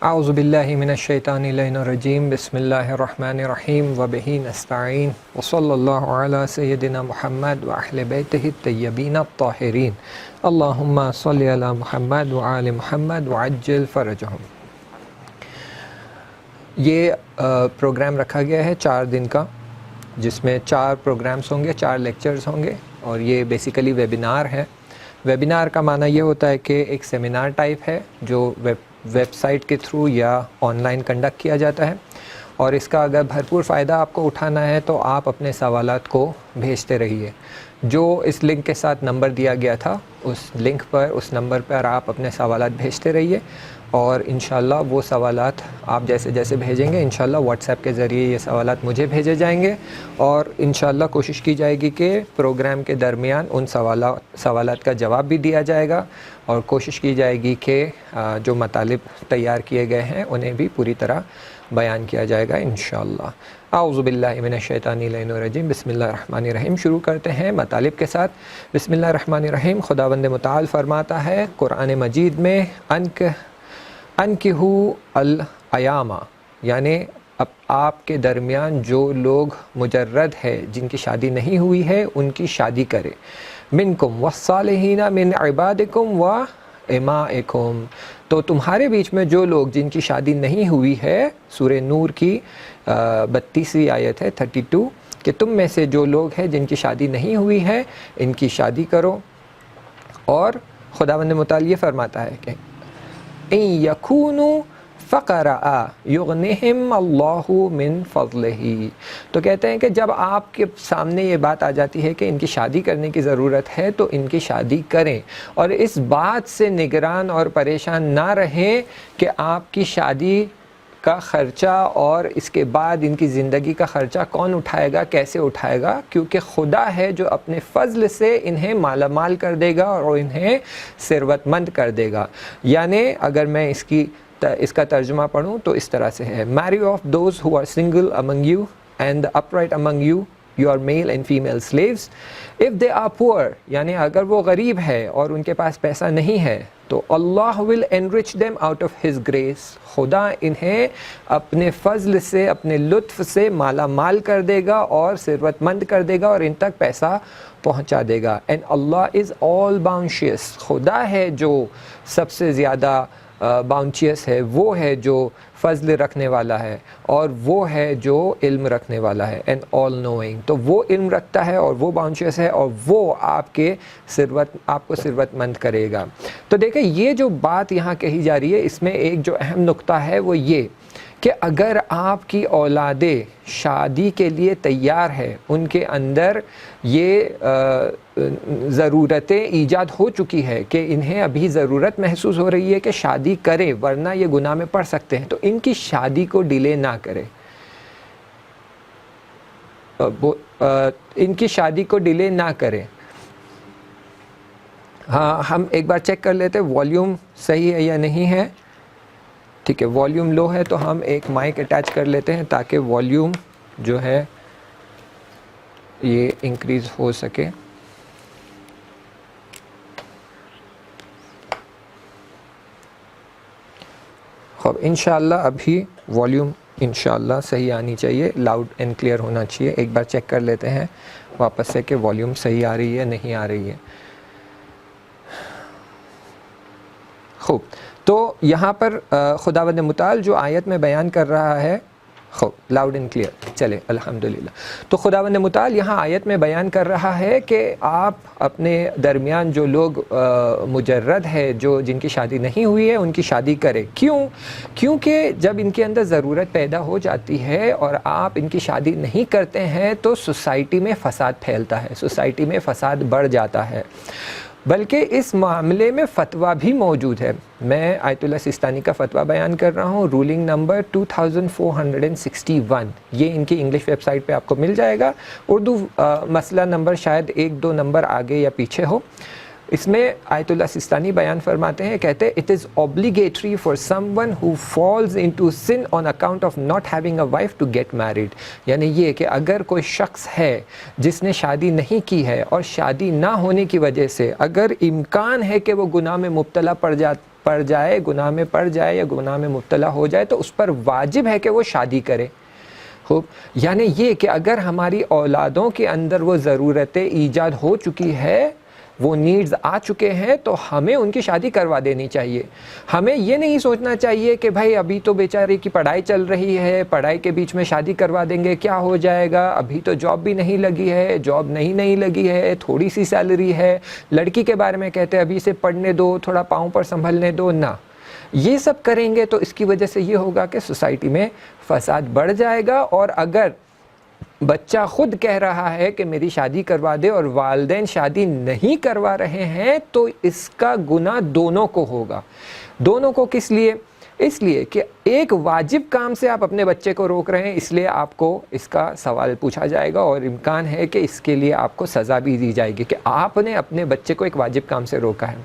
اعوذ باللہ من الشیطان الرجیم بسم اللہ الرحمن الرحیم وبہ نستعین وصلی اللہ علی سیدنا محمد واہل بیتہ الطیبین الطاہرین اللہم صلی علی محمد وآل محمد وعجل فرجہم۔ یہ پروگرام رکھا گیا ہے 4 دن کا، جس میں 4 پروگرامز ہوں گے، 4 لیکچرز ہوں گے، اور یہ بیسیکلی ویبینار ہے۔ ویبینار کا معنی یہ ہوتا ہے کہ ایک سیمینار ٹائپ ہے جو ویب سائٹ کے تھرو یا آن لائن کنڈکٹ کیا جاتا ہے، اور اس کا اگر بھرپور فائدہ آپ کو اٹھانا ہے تو آپ اپنے سوالات کو بھیجتے رہیے۔ جو اس لنک کے ساتھ نمبر دیا گیا تھا، اس لنک پر، اس نمبر پر آپ اپنے سوالات بھیجتے رہیے، اور انشاءاللہ وہ سوالات آپ جیسے جیسے بھیجیں گے انشاءاللہ واٹس ایپ کے ذریعے یہ سوالات مجھے بھیجے جائیں گے، اور انشاءاللہ کوشش کی جائے گی کہ پروگرام کے درمیان ان سوالات کا جواب بھی دیا جائے گا، اور کوشش کی جائے گی کہ جو مطالب تیار کیے گئے ہیں انہیں بھی پوری طرح بیان کیا جائے گا انشاءاللہ۔ اعوذ باللہ من الشیطان الرجیم بسم اللہ الرحمن الرحیم۔ شروع کرتے ہیں مطالب کے ساتھ۔ بسم اللہ الرحمن الرحیم۔ خداوند متعال فرماتا ہے قرآن مجید میں انکحوا الایام، یعنی اب آپ کے درمیان جو لوگ مجرد ہے، جن کی شادی نہیں ہوئی ہے، ان کی شادی کرے۔ منکم والصالحین من عبادکم و امائکم، تو تمہارے بیچ میں جو لوگ جن کی شادی نہیں ہوئی ہے، سورہ نور کی 32ویں آیت ہے 32، کہ تم میں سے جو لوگ ہیں جن کی شادی نہیں ہوئی ہے ان کی شادی کرو۔ اور خداوند متعال یہ فرماتا ہے کہ ان یکونوا فقراء یغنہم اللہ من فضلہ، تو کہتے ہیں کہ جب آپ کے سامنے یہ بات آ جاتی ہے کہ ان کی شادی کرنے کی ضرورت ہے تو ان کی شادی کریں، اور اس بات سے نگران اور پریشان نہ رہیں کہ آپ کی شادی کا خرچہ اور اس کے بعد ان کی زندگی کا خرچہ کون اٹھائے گا، کیسے اٹھائے گا، کیونکہ خدا ہے جو اپنے فضل سے انہیں مالا مال کر دے گا اور انہیں ثروت مند کر دے گا۔ یعنی اگر میں اس کا ترجمہ پڑھوں تو اس طرح سے ہے: marry off those who are single among you and the upright among you, your male and female slaves. If they are poor، یعنی اگر وہ غریب ہے اور ان کے پاس پیسہ نہیں ہے تو اللہ will enrich them out of his grace، خدا انہیں اپنے فضل سے، اپنے لطف سے مالا مال کر دے گا اور ثروت مند کر دے گا اور ان تک پیسہ پہنچا دے گا۔ and Allah is all bounteous، خدا ہے جو سب سے زیادہ باؤنچیس ہے، وہ ہے جو فضل رکھنے والا ہے، اور وہ ہے جو علم رکھنے والا ہے، اینڈ آل نوئنگ، تو وہ علم رکھتا ہے اور وہ باؤنچیس ہے، اور وہ آپ کو ثروت مند کرے گا۔ تو دیکھیں یہ جو بات یہاں کہی جا رہی ہے، اس میں ایک جو اہم نقطہ ہے وہ یہ کہ اگر آپ کی اولادیں شادی کے لیے تیار ہے، ان کے اندر یہ ضرورتیں ایجاد ہو چکی ہے کہ انہیں ابھی ضرورت محسوس ہو رہی ہے کہ شادی کریں ورنہ یہ گناہ میں پڑ سکتے ہیں، تو ان کی شادی کو ڈیلے نہ کریں، ان کی شادی کو ڈیلے نہ کریں۔ ہاں، ہم ایک بار چیک کر لیتے والیوم صحیح ہے یا نہیں ہے۔ ٹھیک ہے، والیوم لو ہے تو ہم ایک مائک اٹیچ کر لیتے ہیں تاکہ والیوم جو ہے یہ انکریز ہو سکے۔ خب انشاءاللہ ابھی والیوم انشاءاللہ صحیح آنی چاہیے، لاؤڈ اینڈ کلیئر ہونا چاہیے۔ ایک بار چیک کر لیتے ہیں واپس سے کہ والیوم صحیح آ رہی ہے نہیں آ رہی ہے۔ خوب، تو یہاں پر خداوند متعال جو آیت میں بیان کر رہا ہے، خوب لاؤڈ اینڈ کلیئر چلے الحمدللہ، تو خداوند متعال یہاں آیت میں بیان کر رہا ہے کہ آپ اپنے درمیان جو لوگ مجرد ہے، جو جن کی شادی نہیں ہوئی ہے، ان کی شادی کریں۔ کیونکہ جب ان کے اندر ضرورت پیدا ہو جاتی ہے اور آپ ان کی شادی نہیں کرتے ہیں تو سوسائٹی میں فساد پھیلتا ہے، سوسائٹی میں فساد بڑھ جاتا ہے۔ بلکہ اس معاملے میں فتویٰ بھی موجود ہے۔ میں آیت اللہ سیستانی کا فتویٰ بیان کر رہا ہوں، رولنگ نمبر 2461، یہ ان کی انگلش ویب سائٹ پہ آپ کو مل جائے گا۔ اردو مسئلہ نمبر شاید 1-2 نمبر آگے یا پیچھے ہو۔ اس میں آیت اللہ سیستانی بیان فرماتے ہیں، کہتے ہیں it is obligatory for someone who falls into sin on account of not having a wife to get married، یعنی یہ کہ اگر کوئی شخص ہے جس نے شادی نہیں کی ہے اور شادی نہ ہونے کی وجہ سے اگر امکان ہے کہ وہ گناہ میں مبتلا پڑ جائے، گناہ میں پڑ جائے یا گناہ میں مبتلا ہو جائے تو اس پر واجب ہے کہ وہ شادی کرے. خوب، یعنی یہ کہ اگر ہماری اولادوں کے اندر وہ ضرورتیں ایجاد ہو چکی ہے، وہ نیڈز آ چکے ہیں، تو ہمیں ان کی شادی کروا دینی چاہیے. ہمیں یہ نہیں سوچنا چاہیے کہ بھائی ابھی تو بیچارے کی پڑھائی چل رہی ہے، پڑھائی کے بیچ میں شادی کروا دیں گے کیا ہو جائے گا، ابھی تو جاب بھی نہیں لگی ہے، جاب نہیں لگی ہے، تھوڑی سی سیلری ہے. لڑکی کے بارے میں کہتے ہیں ابھی سے پڑھنے دو، تھوڑا پاؤں پر سنبھلنے دو. نہ، یہ سب کریں گے تو اس کی وجہ سے یہ ہوگا کہ سوسائٹی میں فساد بڑھ جائے گا. اور اگر بچہ خود کہہ رہا ہے کہ میری شادی کروا دے اور والدین شادی نہیں کروا رہے ہیں تو اس کا گناہ دونوں کو ہوگا. دونوں کو کس لیے؟ اس لیے کہ ایک واجب کام سے آپ اپنے بچے کو روک رہے ہیں، اس لیے آپ کو اس کا سوال پوچھا جائے گا اور امکان ہے کہ اس کے لیے آپ کو سزا بھی دی جائے گی کہ آپ نے اپنے بچے کو ایک واجب کام سے روکا ہے.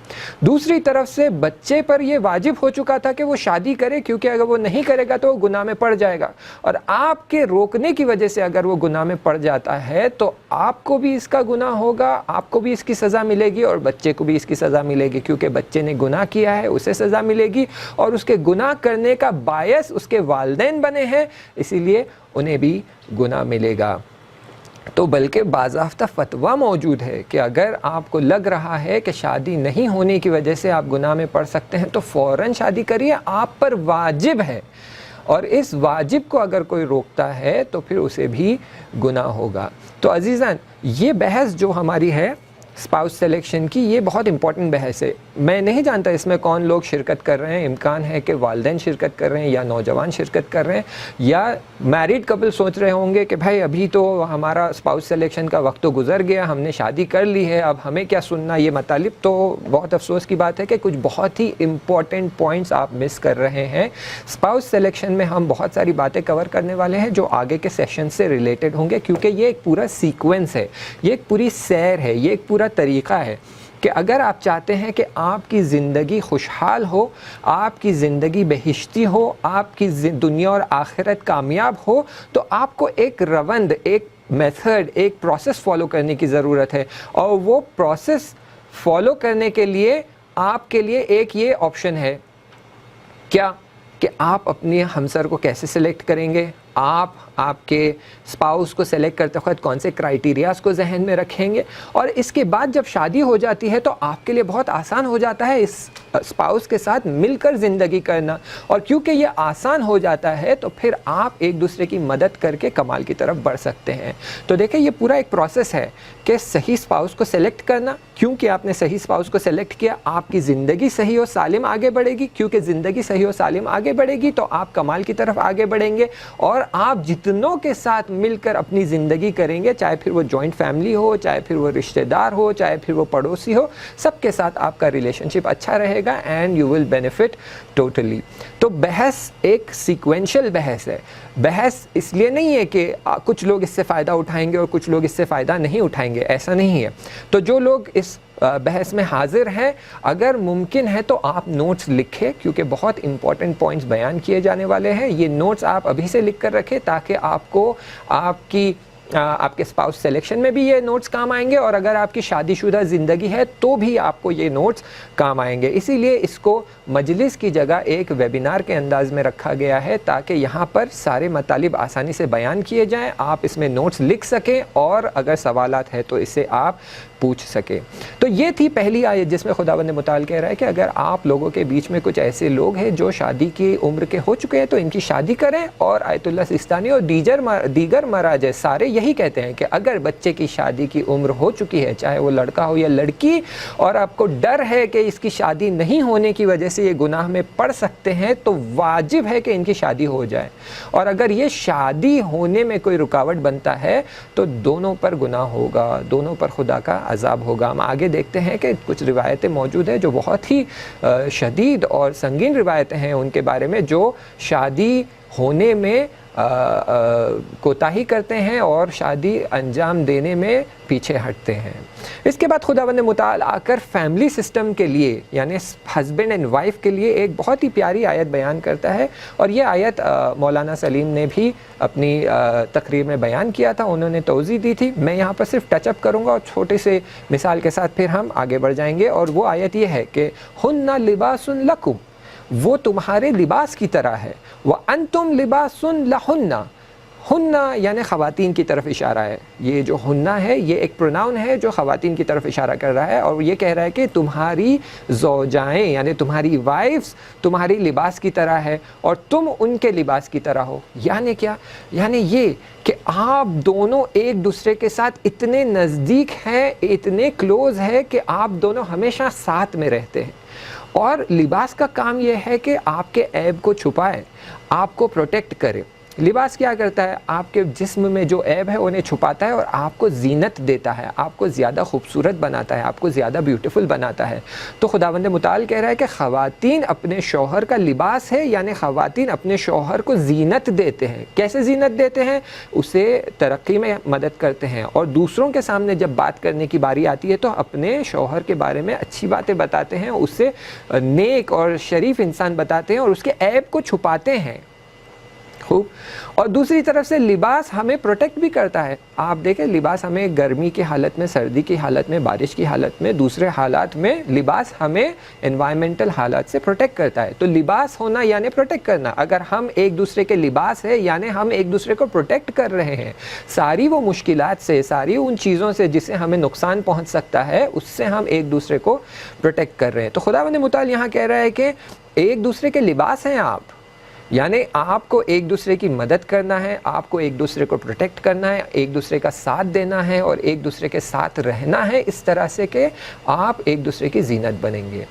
دوسری طرف سے بچے پر یہ واجب ہو چکا تھا کہ وہ شادی کرے، کیونکہ اگر وہ نہیں کرے گا تو وہ گناہ میں پڑ جائے گا، اور آپ کے روکنے کی وجہ سے اگر وہ گناہ میں پڑ جاتا ہے تو آپ کو بھی اس کا گناہ ہوگا، آپ کو بھی اس کی سزا ملے گی اور بچے کو بھی اس کی سزا ملے گی، کیونکہ بچے نے گناہ کیا ہے اسے سزا ملے گی، اور اس کے گناہ کرنے کا باعث اس کے والدین بنے ہیں، اسی لیے انہیں بھی گناہ ملے گا. تو بلکہ باضابطہ فتویٰ موجود ہے کہ اگر آپ کو لگ رہا ہے کہ شادی نہیں ہونے کی وجہ سے آپ گناہ میں پڑ سکتے ہیں تو فوراً شادی کریے، آپ پر واجب ہے، اور اس واجب کو اگر کوئی روکتا ہے تو پھر اسے بھی گناہ ہوگا. تو عزیزان، یہ بحث جو ہماری ہے اسپاؤس سلیکشن کی، یہ بہت امپورٹنٹ بحث ہے. میں نہیں جانتا اس میں کون لوگ شرکت کر رہے ہیں، امکان ہے کہ والدین شرکت کر رہے ہیں یا نوجوان شرکت کر رہے ہیں یا میرڈ کپل سوچ رہے ہوں گے کہ بھائی ابھی تو ہمارا اسپاؤس سلیکشن کا وقت تو گزر گیا، ہم نے شادی کر لی ہے، اب ہمیں کیا سننا یہ مطالب. تو بہت افسوس کی بات ہے کہ کچھ بہت ہی امپورٹنٹ پوائنٹس آپ مس کر رہے ہیں. اسپاؤس سلیکشن میں ہم بہت ساری باتیں کور کرنے والے ہیں جو آگے کے سیشن سے ریلیٹڈ ہوں گے، کیونکہ یہ ایک پورا سیکوینس ہے، یہ ایک پوری سیر ہے، یہ ایک پورا طریقہ ہے کہ اگر آپ چاہتے ہیں کہ آپ کی زندگی خوشحال ہو، آپ کی زندگی بہشتی ہو، آپ کی دنیا اور آخرت کامیاب ہو، تو آپ کو ایک روند، ایک میتھڈ، ایک پروسیس فالو کرنے کی ضرورت ہے. اور وہ پروسیس فالو کرنے کے لیے آپ کے لیے ایک یہ آپشن ہے کیا کہ آپ اپنے ہمسر کو کیسے سلیکٹ کریں گے، آپ کے اسپاؤس کو سلیکٹ کرتے وقت کون سے کرائیٹیریاز کو ذہن میں رکھیں گے، اور اس کے بعد جب شادی ہو جاتی ہے تو آپ کے لیے بہت آسان ہو جاتا ہے اس اسپاؤس کے ساتھ مل کر زندگی کرنا. اور کیونکہ یہ آسان ہو جاتا ہے تو پھر آپ ایک دوسرے کی مدد کر کے کمال کی طرف بڑھ سکتے ہیں. تو دیکھیں یہ پورا ایک پروسیس ہے کہ صحیح اسپاؤس کو سلیکٹ کرنا. کیونکہ آپ نے صحیح اسپاؤس کو سلیکٹ کیا، آپ کی زندگی صحیح و سالم آگے بڑھے گی. کیونکہ زندگی صحیح و سالم آگے بڑھے گی تو آپ کمال کی طرف آگے بڑھیں گے، اور آپ جتنوں کے ساتھ مل کر اپنی زندگی کریں گے، چاہے پھر وہ جوائنٹ فیملی ہو، چاہے پھر وہ رشتہ دار ہو، چاہے پھر وہ پڑوسی ہو، سب کے ساتھ آپ کا ریلیشن شپ اچھا رہے گا and you will benefit totally. تو بحث ایک سیکوینشل بحث ہے. بحث اس لیے نہیں ہے کہ کچھ لوگ اس سے فائدہ اٹھائیں گے اور کچھ لوگ اس سے فائدہ نہیں اٹھائیں گے، ایسا نہیں ہے. تو جو لوگ اس بحث میں حاضر ہیں، اگر ممکن ہے تو آپ نوٹس لکھیں، کیونکہ بہت امپورٹنٹ پوائنٹس بیان کیے جانے والے ہیں. یہ نوٹس آپ ابھی سے لکھ کر رکھیں تاکہ آپ کو آپ کے اسپاؤس سلیکشن میں بھی یہ نوٹس کام آئیں گے، اور اگر آپ کی شادی شدہ زندگی ہے تو بھی آپ کو یہ نوٹس کام آئیں گے. اسی لیے اس کو مجلس کی جگہ ایک ویبینار کے انداز میں رکھا گیا ہے تاکہ یہاں پر سارے مطالب آسانی سے بیان کیے جائیں، آپ اس میں نوٹس لکھ سکیں، اور اگر سوالات ہیں تو اسے آپ پوچھ سکیں. تو یہ تھی پہلی آیت جس میں خداوند متعال کہہ رہا ہے کہ اگر آپ لوگوں کے بیچ میں کچھ ایسے لوگ ہیں جو شادی کی عمر کے ہو چکے ہیں تو ان کی شادی کریں. اور آیت اللہ سستانی اور دیگر مراجع سارے یہی کہتے ہیں کہ اگر بچے کی شادی کی عمر ہو چکی ہے، چاہے وہ لڑکا ہو یا لڑکی، اور آپ کو ڈر ہے کہ اس کی شادی نہیں ہونے کی وجہ سے یہ گناہ میں پڑ سکتے ہیں، تو واجب ہے کہ ان کی شادی ہو جائے. اور اگر یہ شادی ہونے میں کوئی رکاوٹ بنتا ہے تو دونوں پر گناہ ہوگا، دونوں پر خدا کا عذاب ہوگا. ہم آگے دیکھتے ہیں کہ کچھ روایتیں موجود ہیں جو بہت ہی شدید اور سنگین روایتیں ہیں ان کے بارے میں، جو شادی ہونے میں کوتاہی کرتے ہیں اور شادی انجام دینے میں پیچھے ہٹتے ہیں۔ اس کے بعد خداوند متعال آ کر فیملی سسٹم کے لیے یعنی ہسبینڈ اینڈ وائف کے لیے ایک بہت ہی پیاری آیت بیان کرتا ہے، اور یہ آیت مولانا سلیم نے بھی اپنی تقریر میں بیان کیا تھا، انہوں نے توضیح دی تھی۔ میں یہاں پر صرف ٹچ اپ کروں گا اور چھوٹے سے مثال کے ساتھ پھر ہم آگے بڑھ جائیں گے، اور وہ آیت یہ ہے کہ ہن لباس لکم، وہ تمہارے لباس کی طرح ہے، وانتم لباس لہن، ہن یعنی خواتین کی طرف اشارہ ہے، یہ جو ہن ہے یہ ایک پروناؤن ہے جو خواتین کی طرف اشارہ کر رہا ہے، اور یہ کہہ رہا ہے کہ تمہاری زوجائیں یعنی تمہاری وائفز تمہاری لباس کی طرح ہے اور تم ان کے لباس کی طرح ہو۔ یعنی کیا؟ یعنی یہ کہ آپ دونوں ایک دوسرے کے ساتھ اتنے نزدیک ہیں، اتنے کلوز ہے کہ آپ دونوں ہمیشہ ساتھ میں رہتے ہیں، اور لباس کا کام یہ ہے کہ آپ کے عیب کو چھپائے، آپ کو پروٹیکٹ کرے۔ لباس کیا کرتا ہے؟ آپ کے جسم میں جو عیب ہے انہیں چھپاتا ہے اور آپ کو زینت دیتا ہے، آپ کو زیادہ خوبصورت بناتا ہے، آپ کو زیادہ بیوٹیفل بناتا ہے۔ تو خداوند متعال کہہ رہا ہے کہ خواتین اپنے شوہر کا لباس ہے، یعنی خواتین اپنے شوہر کو زینت دیتے ہیں۔ کیسے زینت دیتے ہیں؟ اسے ترقی میں مدد کرتے ہیں، اور دوسروں کے سامنے جب بات کرنے کی باری آتی ہے تو اپنے شوہر کے بارے میں اچھی باتیں بتاتے ہیں، اسے نیک اور شریف انسان بتاتے ہیں اور اس کے عیب کو چھپاتے ہیں۔ خوب۔ اور دوسری طرف سے لباس ہمیں پروٹیکٹ بھی کرتا ہے۔ آپ دیکھیں لباس ہمیں گرمی کی حالت میں، سردی کی حالت میں، بارش کی حالت میں، دوسرے حالات میں لباس ہمیں انوائرمنٹل حالات سے پروٹیکٹ کرتا ہے۔ تو لباس ہونا یعنی پروٹیکٹ کرنا۔ اگر ہم ایک دوسرے کے لباس ہے یعنی ہم ایک دوسرے کو پروٹیکٹ کر رہے ہیں، ساری وہ مشکلات سے، ساری ان چیزوں سے جس سے ہمیں نقصان پہنچ سکتا ہے اس سے ہم ایک دوسرے کو پروٹیکٹ کر رہے ہیں۔ تو خداوند متعال یہاں کہہ رہا ہے کہ ایک دوسرے کے لباس ہیں آپ، یعنی آپ کو ایک دوسرے کی مدد کرنا ہے، آپ کو ایک دوسرے کو پروٹیکٹ کرنا ہے، ایک دوسرے کا ساتھ دینا ہے اور ایک دوسرے کے ساتھ رہنا ہے، اس طرح سے کہ آپ ایک دوسرے کی زینت بنیں گے۔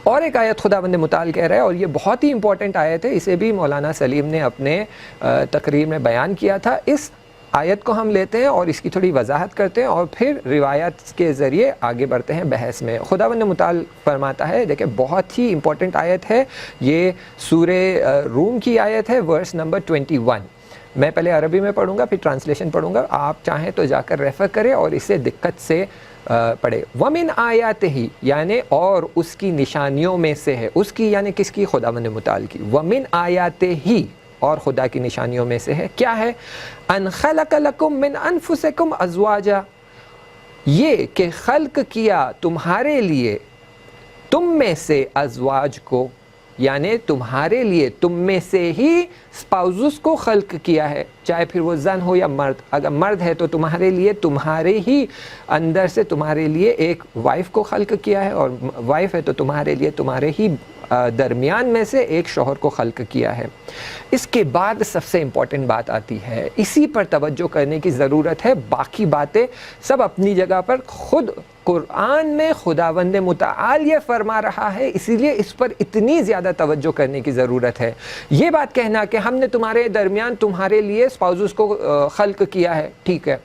اور ایک آیت خداوند متعال کہہ رہا ہے، اور یہ بہت ہی امپورٹنٹ آیت ہے، اسے بھی مولانا سلیم نے اپنے تقریر میں بیان کیا تھا۔ اس آیت کو ہم لیتے ہیں اور اس کی تھوڑی وضاحت کرتے ہیں اور پھر روایات کے ذریعے آگے بڑھتے ہیں بحث میں۔ خداوند متعال فرماتا ہے، دیکھیں بہت ہی امپورٹنٹ آیت ہے، یہ سورہ روم کی آیت ہے، ورس نمبر 21۔ میں پہلے عربی میں پڑھوں گا پھر ٹرانسلیشن پڑھوں گا، آپ چاہیں تو جا کر ریفر کریں اور اسے دقت سے پڑھے۔ وَمِنْ آیَاتِهِ یعنی اور اس کی نشانیوں میں سے ہے، اس کی یعنی کس کی؟ خداوند متعال کی۔ وَمِنْ آیَاتِهِ اور خدا کی نشانیوں میں سے ہے، کیا ہے؟ ان خلق لکم من انفسکم ازواجا، یہ کہ خلق کیا تمہارے لیے تم میں سے ازواج کو، یعنی تمہارے لیے تم میں سے ہی اسپاؤزز کو خلق کیا ہے، چاہے پھر وہ زن ہو یا مرد۔ اگر مرد ہے تو تمہارے لیے تمہارے ہی اندر سے تمہارے لیے ایک وائف کو خلق کیا ہے، اور وائف ہے تو تمہارے لیے تمہارے ہی درمیان میں سے ایک شوہر کو خلق کیا ہے۔ اس کے بعد سب سے امپورٹنٹ بات آتی ہے، اسی پر توجہ کرنے کی ضرورت ہے، باقی باتیں سب اپنی جگہ پر۔ خود قرآن میں خداوند متعال یہ فرما رہا ہے، اسی لیے اس پر اتنی زیادہ توجہ کرنے کی ضرورت ہے۔ یہ بات کہنا کہ ہم نے تمہارے درمیان تمہارے لیے اسپاؤزز کو خلق کیا ہے، ٹھیک ہے،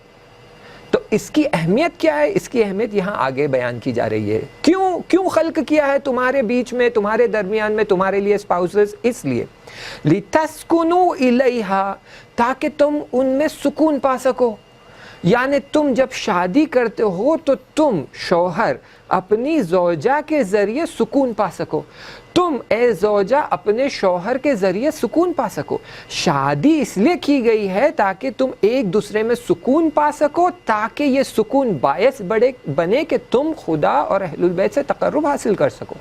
تو اس کی اہمیت کیا ہے؟ اس کی اہمیت یہاں آگے بیان کی جا رہی ہے۔ کیوں خلق کیا ہے تمہارے بیچ میں، تمہارے درمیان میں، تمہارے لیے اسپاؤسز؟ اس لیے لِتَسْكُنُوا إِلَيْهَا، تاکہ تم ان میں سکون پا سکو۔ یعنی تم جب شادی کرتے ہو تو تم شوہر اپنی زوجہ کے ذریعے سکون پا سکو، تم اے زوجہ اپنے شوہر کے ذریعے سکون پا سکو۔ شادی اس لیے کی گئی ہے تاکہ تم ایک دوسرے میں سکون پا سکو، تاکہ یہ سکون باعث بنے کہ تم خدا اور اہل البیت سے تقرب حاصل کر سکو۔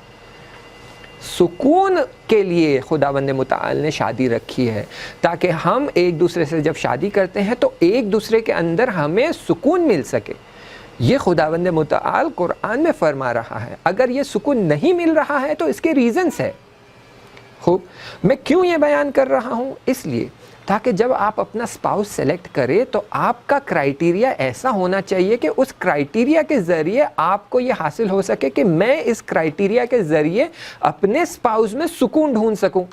سکون کے لیے خداوند متعال نے شادی رکھی ہے، تاکہ ہم ایک دوسرے سے جب شادی کرتے ہیں تو ایک دوسرے کے اندر ہمیں سکون مل سکے۔ یہ خداوند متعال قرآن میں فرما رہا ہے۔ اگر یہ سکون نہیں مل رہا ہے تو اس کے ریزنز ہے۔ خوب، میں کیوں یہ بیان کر رہا ہوں؟ اس لیے تاکہ جب آپ اپنا اسپاؤس سلیکٹ کریں تو آپ کا کرائیٹیریا ایسا ہونا چاہیے کہ اس کرائیٹیریا کے ذریعے آپ کو یہ حاصل ہو سکے کہ میں اس کرائیٹیریا کے ذریعے اپنے اسپاؤس میں سکون ڈھونڈ سکوں۔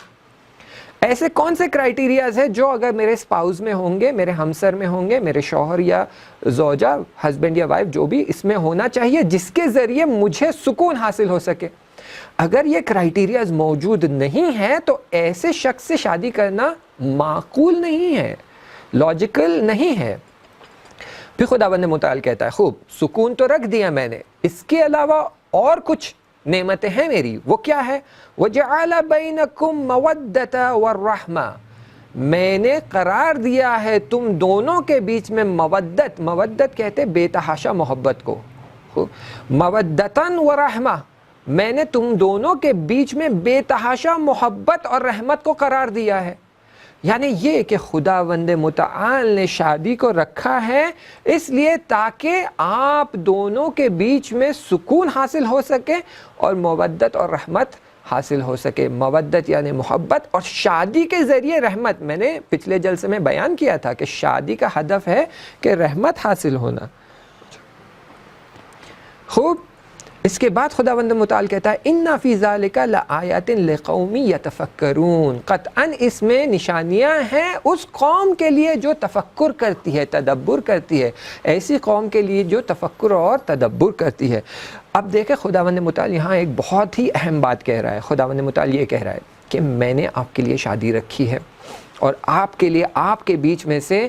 ایسے کون سے کرائیٹیریاز ہیں جو اگر میرے اسپاؤس میں ہوں گے، میرے ہمسر میں ہوں گے، میرے شوہر یا زوجہ، ہسبینڈ یا وائف، جو بھی اس میں ہونا چاہیے جس کے ذریعے مجھے سکون حاصل ہو سکے؟ اگر یہ کرائیٹیریاز موجود نہیں ہیں تو ایسے شخص سے شادی کرنا معقول نہیں ہے، لاجیکل نہیں ہے۔ پھر خداوند متعال کہتا ہے خوب سکون تو رکھ دیا میں نے، اس کے علاوہ اور کچھ نعمتیں ہیں میری، وہ کیا ہے؟ وَجَعَلَ بَيْنَكُمْ مَوَدَّةً وَالرَّحْمَةً، میں نے قرار دیا ہے تم دونوں کے بیچ میں مودت، مودت کہتے ہیں بے تحاشا محبت کو، مودتاً ورحمہ، میں نے تم دونوں کے بیچ میں بے تحاشا محبت اور رحمت کو قرار دیا ہے۔ یعنی یہ کہ خداوند متعال نے شادی کو رکھا ہے اس لیے تاکہ آپ دونوں کے بیچ میں سکون حاصل ہو سکے اور مودت اور رحمت حاصل ہو سکے۔ مودت یعنی محبت، اور شادی کے ذریعے رحمت۔ میں نے پچھلے جلسے میں بیان کیا تھا کہ شادی کا ہدف ہے کہ رحمت حاصل ہونا۔ خوب، اس کے بعد خداوند متعال کہتا ہے اِنَّ فِي ذَلِكَ لَآیَاتٍ لِقَوْمٍ یَتَفَکَّرُونَ، قطعاً اس میں نشانیاں ہیں اس قوم کے لیے جو تفکر کرتی ہے، تدبر کرتی ہے، ایسی قوم کے لیے جو تفکر اور تدبر کرتی ہے۔ اب دیکھیں خداوند متعال یہاں ایک بہت ہی اہم بات کہہ رہا ہے۔ خداوند متعال یہ کہہ رہا ہے کہ میں نے آپ کے لیے شادی رکھی ہے، اور آپ کے لیے آپ کے بیچ میں سے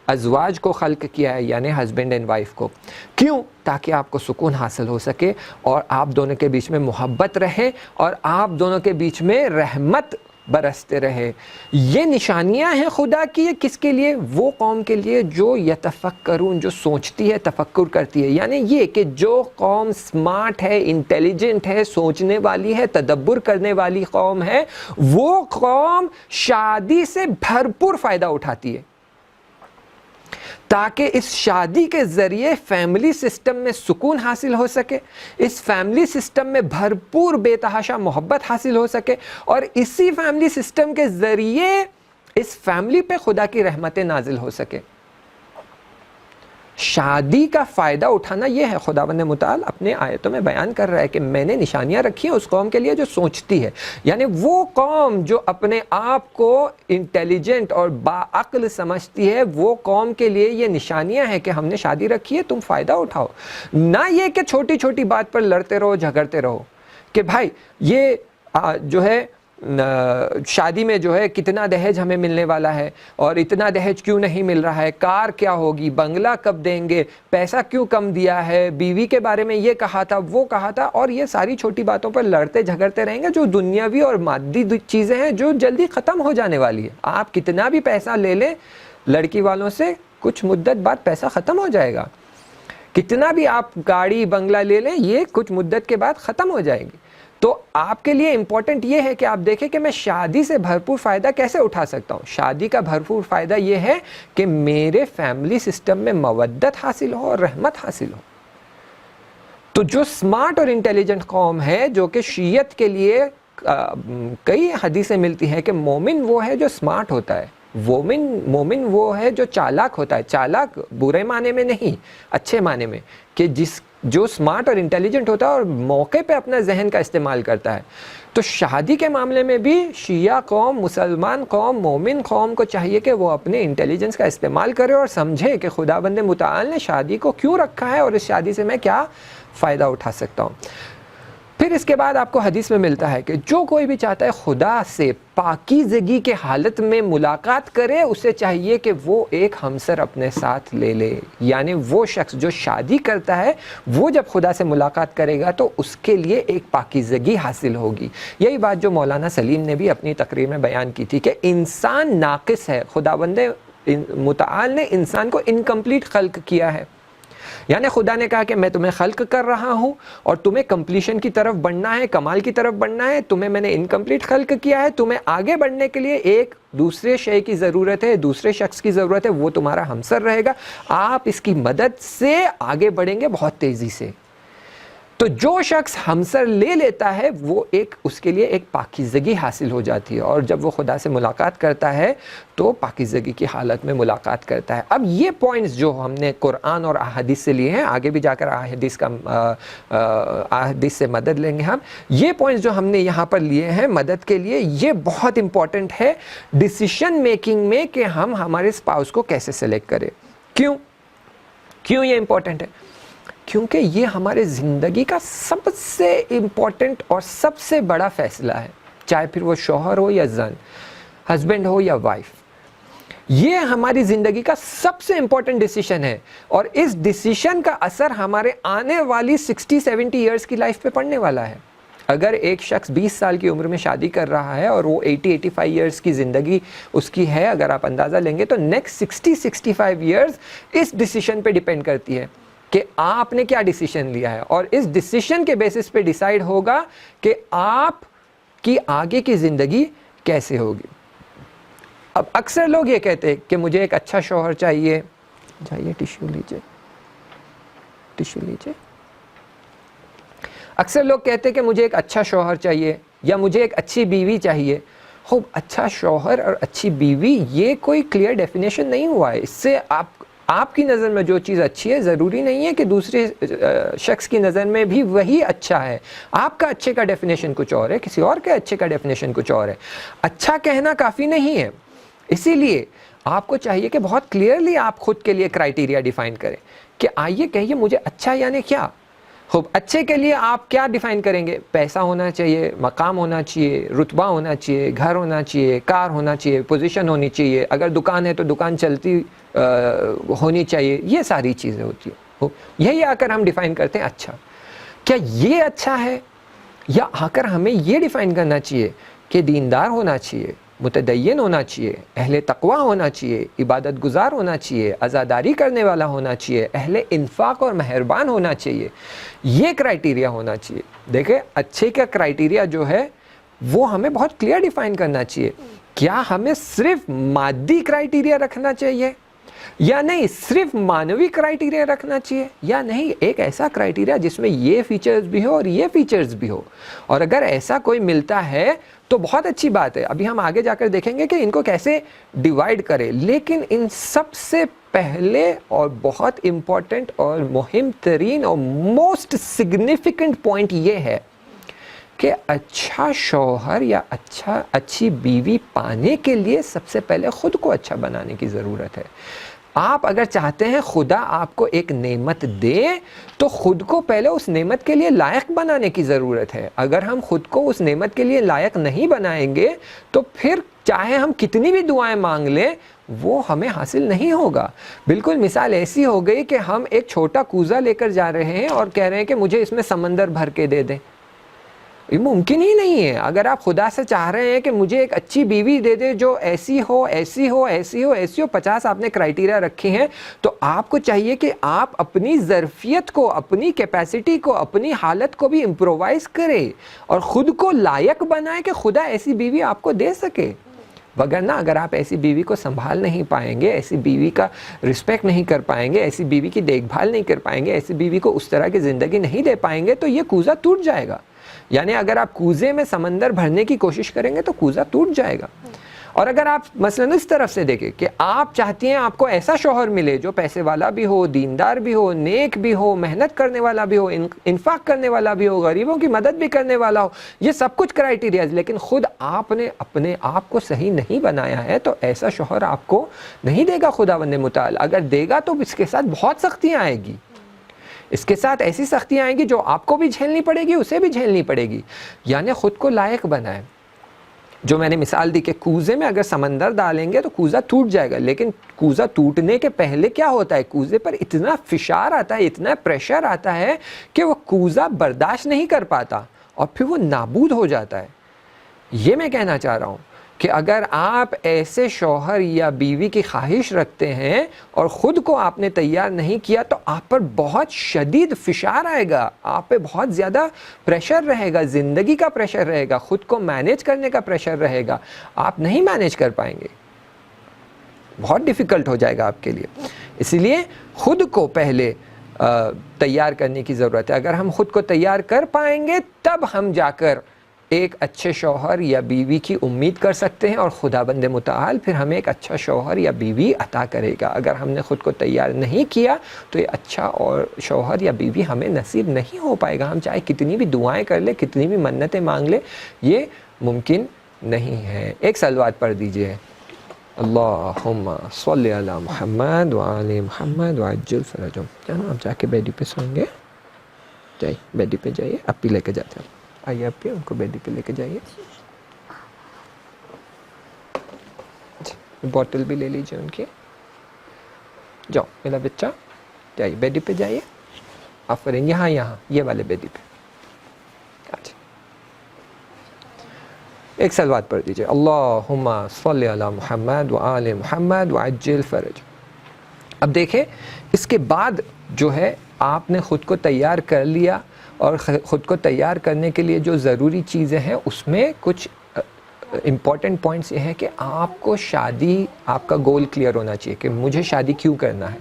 ازواج کو خلق کیا ہے، یعنی ہسبینڈ اینڈ وائف کو۔ کیوں؟ تاکہ آپ کو سکون حاصل ہو سکے اور آپ دونوں کے بیچ میں محبت رہے اور آپ دونوں کے بیچ میں رحمت برستے رہے۔ یہ نشانیاں ہیں خدا کی، کس کے لیے؟ وہ قوم کے لیے جو یتفکرون، جو سوچتی ہے، تفکر کرتی ہے۔ یعنی یہ کہ جو قوم سمارٹ ہے، انٹیلیجنٹ ہے، سوچنے والی ہے، تدبر کرنے والی قوم ہے، وہ قوم شادی سے بھرپور فائدہ اٹھاتی ہے، تاکہ اس شادی کے ذریعے فیملی سسٹم میں سکون حاصل ہو سکے، اس فیملی سسٹم میں بھرپور بے تحاشا محبت حاصل ہو سکے، اور اسی فیملی سسٹم کے ذریعے اس فیملی پہ خدا کی رحمتیں نازل ہو سکے۔ شادی کا فائدہ اٹھانا یہ ہے۔ خداوند متعال اپنے آیتوں میں بیان کر رہا ہے کہ میں نے نشانیاں رکھی ہیں اس قوم کے لیے جو سوچتی ہے، یعنی وہ قوم جو اپنے آپ کو انٹیلیجنٹ اور باعقل سمجھتی ہے، وہ قوم کے لیے یہ نشانیاں ہیں کہ ہم نے شادی رکھی ہے، تم فائدہ اٹھاؤ۔ نہ یہ کہ چھوٹی چھوٹی بات پر لڑتے رہو، جھگڑتے رہو کہ بھائی یہ جو ہے شادی میں جو ہے کتنا دہیج ہمیں ملنے والا ہے، اور اتنا دہیج کیوں نہیں مل رہا ہے، کار کیا ہوگی، بنگلہ کب دیں گے، پیسہ کیوں کم دیا ہے، بیوی کے بارے میں یہ کہا تھا، وہ کہا تھا، اور یہ ساری چھوٹی باتوں پر لڑتے جھگڑتے رہیں گے جو دنیاوی اور مادی چیزیں ہیں جو جلدی ختم ہو جانے والی ہے۔ آپ کتنا بھی پیسہ لے لیں لڑکی والوں سے، کچھ مدت بعد پیسہ ختم ہو جائے گا۔ کتنا بھی آپ گاڑی بنگلہ لے لیں، یہ کچھ مدت کے بعد ختم ہو جائے گی۔ تو آپ کے لیے امپورٹنٹ یہ ہے کہ آپ دیکھیں کہ میں شادی سے بھرپور فائدہ کیسے اٹھا سکتا ہوں۔ شادی کا بھرپور فائدہ یہ ہے کہ میرے فیملی سسٹم میں مودت حاصل ہو اور رحمت حاصل ہو۔ تو جو سمارٹ اور انٹیلیجنٹ قوم ہے، جو کہ شیعت کے لیے کئی حدیثیں ملتی ہیں کہ مومن وہ ہے جو سمارٹ ہوتا ہے، مومن وہ ہے جو چالاک ہوتا ہے۔ چالاک برے معنی میں نہیں، اچھے معنی میں، کہ جو سمارٹ اور انٹیلیجنٹ ہوتا ہے اور موقع پہ اپنا ذہن کا استعمال کرتا ہے۔ تو شادی کے معاملے میں بھی شیعہ قوم، مسلمان قوم، مومن قوم کو چاہیے کہ وہ اپنے انٹیلیجنس کا استعمال کرے اور سمجھے کہ خداوند متعال نے شادی کو کیوں رکھا ہے اور اس شادی سے میں کیا فائدہ اٹھا سکتا ہوں۔ پھر اس کے بعد آپ کو حدیث میں ملتا ہے کہ جو کوئی بھی چاہتا ہے خدا سے پاکیزگی کے حالت میں ملاقات کرے، اسے چاہیے کہ وہ ایک ہمسر اپنے ساتھ لے لے۔ یعنی وہ شخص جو شادی کرتا ہے وہ جب خدا سے ملاقات کرے گا تو اس کے لیے ایک پاکیزگی حاصل ہوگی۔ یہی بات جو مولانا سلیم نے بھی اپنی تقریر میں بیان کی تھی کہ انسان ناقص ہے، خداوند متعال نے انسان کو انکمپلیٹ خلق کیا ہے۔ یعنی خدا نے کہا کہ میں تمہیں خلق کر رہا ہوں اور تمہیں کمپلیشن کی طرف بڑھنا ہے، کمال کی طرف بڑھنا ہے، تمہیں میں نے انکمپلیٹ خلق کیا ہے، تمہیں آگے بڑھنے کے لیے ایک دوسرے شے کی ضرورت ہے، دوسرے شخص کی ضرورت ہے، وہ تمہارا ہمسر رہے گا، آپ اس کی مدد سے آگے بڑھیں گے بہت تیزی سے۔ تو جو شخص ہمسر لے لیتا ہے وہ اس کے لیے ایک پاکیزگی حاصل ہو جاتی ہے، اور جب وہ خدا سے ملاقات کرتا ہے تو پاکیزگی کی حالت میں ملاقات کرتا ہے۔ اب یہ پوائنٹس جو ہم نے قرآن اور احادیث سے لیے ہیں، آگے بھی جا کر احادیث سے مدد لیں گے ہم، یہ پوائنٹس جو ہم نے یہاں پر لیے ہیں مدد کے لیے، یہ بہت امپورٹنٹ ہے ڈیسیشن میکنگ میں کہ ہم ہمارے اسپاؤس کو کیسے سلیکٹ کریں۔ کیوں یہ امپورٹنٹ ہے؟ کیونکہ یہ ہمارے زندگی کا سب سے امپورٹنٹ اور سب سے بڑا فیصلہ ہے، چاہے پھر وہ شوہر ہو یا زن۔ ہسبینڈ ہو یا وائف. یہ ہماری زندگی کا سب سے امپورٹنٹ ڈیسیشن ہے, اور اس ڈیسیشن کا اثر ہمارے آنے والی 60-70 ایئرس کی لائف پہ پڑنے والا ہے. اگر ایک شخص 20 سال کی عمر میں شادی کر رہا ہے اور وہ 80-85 ایئرس کی زندگی اس کی ہے, اگر آپ اندازہ لیں گے تو نیکسٹ 60-65 ایئرس اس ڈیسیشن پہ ڈیپینڈ کرتی ہے کہ آپ نے کیا ڈیسیشن لیا ہے, اور اس ڈیسیشن کے بیسس پہ ڈیسائیڈ ہوگا کہ آپ کی آگے کی زندگی کیسے ہوگی. اب اکثر لوگ یہ کہتے ہیں کہ مجھے ایک اچھا شوہر چاہیے, جائیے ٹیشو لیجیے. اکثر لوگ کہتے ہیں کہ مجھے ایک اچھا شوہر چاہیے یا مجھے ایک اچھی بیوی چاہیے. خوب اچھا شوہر اور اچھی بیوی یہ کوئی کلیئر ڈیفینیشن نہیں ہوا ہے. اس سے آپ کی نظر میں جو چیز اچھی ہے ضروری نہیں ہے کہ دوسرے شخص کی نظر میں بھی وہی اچھا ہے. آپ کا اچھے کا ڈیفینیشن کچھ اور ہے, کسی اور کے اچھے کا ڈیفینیشن کچھ اور ہے. اچھا کہنا کافی نہیں ہے. اسی لیے آپ کو چاہیے کہ بہت کلیئرلی آپ خود کے لیے کرائیٹیریا ڈیفائن کریں کہ آئیے کہیے مجھے اچھا یعنی کیا. خوب اچھے کے لیے آپ کیا ڈیفائن کریں گے؟ پیسہ ہونا چاہیے, مقام ہونا چاہیے, رتبہ ہونا چاہیے, گھر ہونا چاہیے, کار ہونا چاہیے, پوزیشن ہونی چاہیے, اگر دکان ہے تو دکان چلتی ہونی چاہیے. یہ ساری چیزیں ہوتی ہیں. یہی آ کر ہم ڈیفائن کرتے ہیں اچھا. کیا یہ اچھا ہے؟ یا آ کر ہمیں یہ ڈیفائن کرنا چاہیے کہ دیندار ہونا چاہیے, متدین ہونا چاہیے, اہل تقوی ہونا چاہیے, عبادت گزار ہونا چاہیے, عزاداری کرنے والا ہونا چاہیے, اہل انفاق اور مہربان ہونا چاہیے. یہ کرائیٹیریا ہونا چاہیے. دیکھیں اچھے کا کرائیٹیریا جو ہے وہ ہمیں بہت کلیئر ڈیفائن کرنا چاہیے. کیا ہمیں صرف مادی کرائیٹیریا رکھنا چاہیے یا نہیں, صرف مانوی کرائیٹیریا رکھنا چاہیے یا نہیں, ایک ایسا کرائیٹیریا جس میں یہ فیچرز بھی ہو اور یہ فیچرز بھی ہو. اور اگر ایسا کوئی ملتا ہے تو بہت اچھی بات ہے. ابھی ہم آگے جا کر دیکھیں گے کہ ان کو کیسے ڈیوائیڈ کریں. لیکن ان سب سے پہلے اور بہت امپورٹنٹ اور مہم ترین اور موسٹ سگنیفیکنٹ پوائنٹ یہ ہے کہ اچھا شوہر یا اچھی بیوی پانے کے لیے سب سے پہلے خود کو اچھا بنانے کی ضرورت ہے. آپ اگر چاہتے ہیں خدا آپ کو ایک نعمت دے تو خود کو پہلے اس نعمت کے لیے لائق بنانے کی ضرورت ہے. اگر ہم خود کو اس نعمت کے لیے لائق نہیں بنائیں گے تو پھر چاہے ہم کتنی بھی دعائیں مانگ لیں وہ ہمیں حاصل نہیں ہوگا. بالکل مثال ایسی ہو گئی کہ ہم ایک چھوٹا کوزہ لے کر جا رہے ہیں اور کہہ رہے ہیں کہ مجھے اس میں سمندر بھر کے دے دیں. یہ ممکن ہی نہیں ہے. اگر آپ خدا سے چاہ رہے ہیں کہ مجھے ایک اچھی بیوی دے دے جو ایسی ہو ایسی ہو ایسی ہو ایسی ہو, 50 آپ نے کرائیٹیریا رکھے ہیں, تو آپ کو چاہیے کہ آپ اپنی ظرفیت کو, اپنی کیپیسٹی کو, اپنی حالت کو بھی امپرووائز کرے اور خود کو لائق بنائے کہ خدا ایسی بیوی آپ کو دے سکے. وگرنہ اگر آپ ایسی بیوی کو سنبھال نہیں پائیں گے, ایسی بیوی کا رسپیکٹ نہیں کر پائیں گے, ایسی بیوی کی دیکھ بھال نہیں کر پائیں گے, ایسی بیوی کو اس طرح کی زندگی نہیں دے پائیں گے تو یہ کوزہ ٹوٹ جائے گا. یعنی اگر آپ کوزے میں سمندر بھرنے کی کوشش کریں گے تو کوزہ ٹوٹ جائے گا. اور اگر آپ مثلاً اس طرف سے دیکھیں کہ آپ چاہتی ہیں آپ کو ایسا شوہر ملے جو پیسے والا بھی ہو, دیندار بھی ہو, نیک بھی ہو, محنت کرنے والا بھی ہو, انفاق کرنے والا بھی ہو, غریبوں کی مدد بھی کرنے والا ہو, یہ سب کچھ کرائیٹیریاز, لیکن خود آپ نے اپنے آپ کو صحیح نہیں بنایا ہے تو ایسا شوہر آپ کو نہیں دے گا خداوند متعال. اگر دے گا تو اس کے ساتھ بہت سختیاں آئیں گی, اس کے ساتھ ایسی سختیاں آئیں گی جو آپ کو بھی جھیلنی پڑے گی, اسے بھی جھیلنی پڑے گی. یعنی خود کو لائق بنائیں. جو میں نے مثال دی کہ کوزے میں اگر سمندر ڈالیں گے تو کوزہ ٹوٹ جائے گا, لیکن کوزہ ٹوٹنے کے پہلے کیا ہوتا ہے, کوزے پر اتنا فشار آتا ہے, اتنا پریشر آتا ہے کہ وہ کوزہ برداشت نہیں کر پاتا اور پھر وہ نابود ہو جاتا ہے. یہ میں کہنا چاہ رہا ہوں کہ اگر آپ ایسے شوہر یا بیوی کی خواہش رکھتے ہیں اور خود کو آپ نے تیار نہیں کیا تو آپ پر بہت شدید فشار آئے گا, آپ پہ بہت زیادہ پریشر رہے گا, زندگی کا پریشر رہے گا, خود کو مینیج کرنے کا پریشر رہے گا. آپ نہیں مینیج کر پائیں گے, بہت ڈیفیکلٹ ہو جائے گا آپ کے لیے. اسی لیے خود کو پہلے تیار کرنے کی ضرورت ہے. اگر ہم خود کو تیار کر پائیں گے تب ہم جا کر ایک اچھے شوہر یا بیوی کی امید کر سکتے ہیں اور خداوند متعال پھر ہمیں ایک اچھا شوہر یا بیوی عطا کرے گا. اگر ہم نے خود کو تیار نہیں کیا تو یہ اچھا اور شوہر یا بیوی ہمیں نصیب نہیں ہو پائے گا. ہم چاہے کتنی بھی دعائیں کر لیں, کتنی بھی منتیں مانگ لیں, یہ ممکن نہیں ہے. ایک صلوات پڑھ دیجئے, اللہم صلی علی محمد وعلی محمد وعجل فرجہم. جانا آپ جا کے بیڈی پہ سوئیں گے, جائیے بیڈی پہ جائیے, آپ بھی لے کے جاتے ہیں. آئیے آپ بھی ان کو بیڈی پہ لے کے جائیے. بوتل بھی لے لیجیے ان کی. جاؤ میرا بچہ جائیے بیڈی پہ جائیے. آفرین یہاں یہ والے بیڈی پہ. اچھا ایک صلوات پڑھ دیجیے. اللہم صلی علی محمد و آل محمد وعجل فرج. اب دیکھیں اس کے بعد جو ہے آپ نے خود کو تیار کر لیا, اور خود کو تیار کرنے کے لیے جو ضروری چیزیں ہیں اس میں کچھ امپورٹنٹ پوائنٹس یہ ہیں کہ آپ کو شادی, آپ کا گول کلیئر ہونا چاہیے کہ مجھے شادی کیوں کرنا ہے.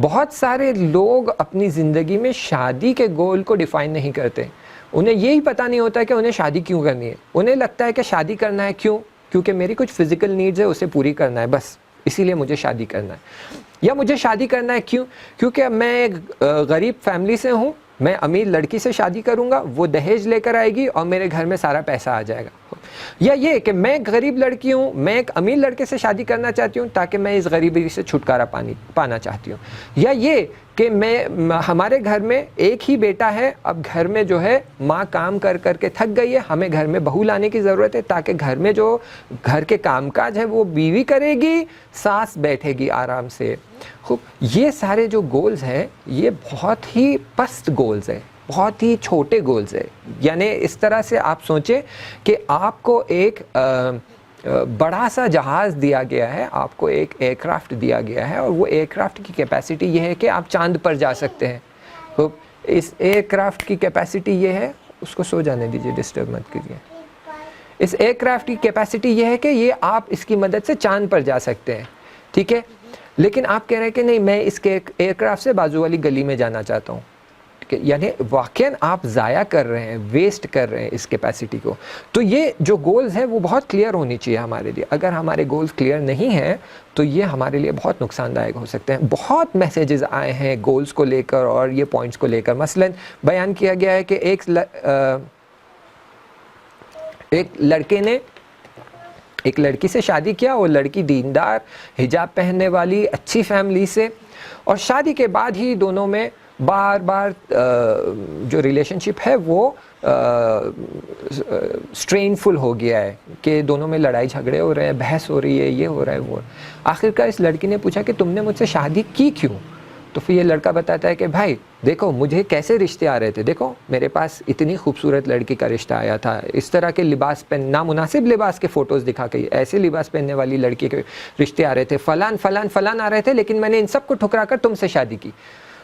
بہت سارے لوگ اپنی زندگی میں شادی کے گول کو ڈیفائن نہیں کرتے. انہیں یہی پتہ نہیں ہوتا کہ انہیں شادی کیوں کرنی ہے. انہیں لگتا ہے کہ شادی کرنا ہے کیونکہ میری کچھ فزیکل نیڈز ہے اسے پوری کرنا ہے, بس اسی لیے مجھے شادی کرنا ہے. یا مجھے شادی کرنا ہے کیونکہ میں ایک غریب فیملی سے ہوں, میں امیر لڑکی سے شادی کروں گا, وہ دہیج لے کر آئے گی اور میرے گھر میں سارا پیسہ آ جائے گا. یا یہ کہ میں ایک غریب لڑکی ہوں, میں ایک امیر لڑکے سے شادی کرنا چاہتی ہوں تاکہ میں اس غریبی سے چھٹکارا پانا چاہتی ہوں. یا یہ کہ ہمارے گھر میں ایک ہی بیٹا ہے, اب گھر میں جو ہے ماں کام کر کے تھک گئی ہے, ہمیں گھر میں بہو لانے کی ضرورت ہے تاکہ گھر میں جو گھر کے کام کاج ہے وہ بیوی کرے گی, ساس بیٹھے گی آرام سے. خوب, یہ سارے جو گولز ہیں یہ بہت ہی پست گولز ہیں, بہت ہی چھوٹے گولز ہیں. یعنی اس طرح سے آپ سوچیں کہ آپ کو ایک بڑا سا جہاز دیا گیا ہے, آپ کو ایک ایئر کرافٹ دیا گیا ہے, اور وہ ایئر کرافٹ کی کیپیسٹی یہ ہے کہ آپ چاند پر جا سکتے ہیں. تو اس ایئر کرافٹ کی کیپیسٹی یہ ہے, اس کو سو جانے دیجیے, ڈسٹرب مت کیجیے. اس ایئر کرافٹ کی کیپیسٹی یہ ہے کہ یہ آپ اس کی مدد سے چاند پر جا سکتے ہیں, ٹھیک ہے. لیکن آپ کہہ رہے ہیں کہ نہیں میں اس کے ایئر کرافٹ سے بازو والی گلی میں جانا چاہتا ہوں. یعنی واقعاً آپ ضائع کر رہے ہیں, ویسٹ کر رہے ہیں اس کیپیسٹی کو. تو یہ جو گولز ہیں وہ بہت کلیئر ہونی چاہیے ہمارے لیے. اگر ہمارے گولز کلیئر نہیں ہیں تو یہ ہمارے لیے بہت نقصان دائق ہو سکتے ہیں. بہت میسیجز آئے ہیں گولز کو لے کر اور یہ پوائنٹس کو لے کر. مثلاً بیان کیا گیا ہے کہ ایک لڑکے نے ایک لڑکی سے شادی کیا, وہ لڑکی دیندار, حجاب پہننے والی, اچھی فیملی سے, اور شادی کے بعد ہی دونوں میں بار بار جو ریلیشن شپ ہے وہ سٹرینفل ہو گیا ہے کہ دونوں میں لڑائی جھگڑے ہو رہے ہیں, بحث ہو رہی ہے, یہ ہو رہا ہے وہ. آخرکار اس لڑکی نے پوچھا کہ تم نے مجھ سے شادی کی کیوں؟ تو پھر یہ لڑکا بتاتا ہے کہ بھائی دیکھو مجھے کیسے رشتے آ رہے تھے, دیکھو میرے پاس اتنی خوبصورت لڑکی کا رشتہ آیا تھا, اس طرح کے لباس نامناسب لباس کے فوٹوز دکھا کے ایسے لباس پہننے والی لڑکی کے رشتے آ رہے تھے, فلان فلان فلان آ رہے تھے, لیکن میں نے ان سب کو ٹھکرا کر تم سے شادی کی.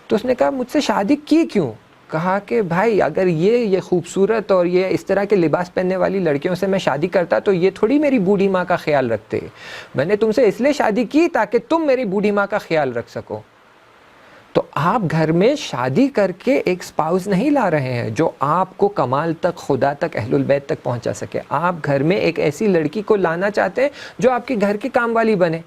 تو اس نے کہا مجھ سے شادی کی کیوں؟ کہا کہ بھائی اگر یہ خوبصورت اور یہ اس طرح کے لباس پہننے والی لڑکیوں سے میں شادی کرتا تو یہ تھوڑی میری بوڑھی ماں کا خیال رکھتے. میں نے تم سے اس لیے شادی کی تاکہ تم میری بوڑھی ماں کا خیال رکھ سکو. تو آپ گھر میں شادی کر کے ایک اسپاؤس نہیں لا رہے ہیں جو آپ کو کمال تک, خدا تک, اہل البیت تک پہنچا سکے. آپ گھر میں ایک ایسی لڑکی کو لانا چاہتے ہیں جو آپ کے گھر کی کام والی بنے.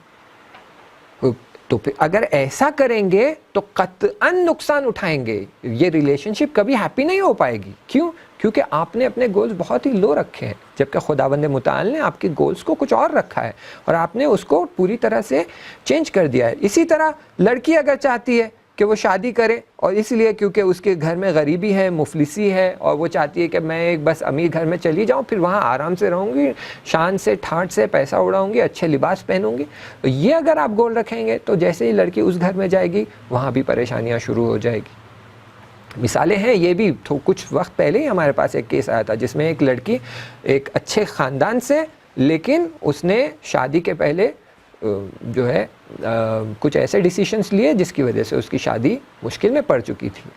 تو پھر اگر ایسا کریں گے تو قطعاً نقصان اٹھائیں گے. یہ ریلیشن شپ کبھی ہیپی نہیں ہو پائے گی. کیوں؟ کیونکہ آپ نے اپنے گولز بہت ہی لو رکھے ہیں, جبکہ خداوند متعال نے آپ کے گولز کو کچھ اور رکھا ہے اور آپ نے اس کو پوری طرح سے چینج کر دیا ہے. اسی طرح لڑکی اگر چاہتی ہے کہ وہ شادی کرے, اور اس لیے کیونکہ اس کے گھر میں غریبی ہے, مفلسی ہے, اور وہ چاہتی ہے کہ میں ایک بس امیر گھر میں چلی جاؤں, پھر وہاں آرام سے رہوں گی, شان سے ٹھاٹ سے پیسہ اڑاؤں گی, اچھے لباس پہنوں گی. تو یہ اگر آپ گول رکھیں گے تو جیسے ہی لڑکی اس گھر میں جائے گی وہاں بھی پریشانیاں شروع ہو جائے گی. مثالیں ہیں یہ بھی. کچھ وقت پہلے ہی ہمارے پاس ایک کیس آیا تھا جس میں ایک لڑکی ایک اچھے خاندان سے, لیکن اس نے شادی کے پہلے جو ہے کچھ ایسے ڈیسیشنز لیے جس کی وجہ سے اس کی شادی مشکل میں پڑ چکی تھی.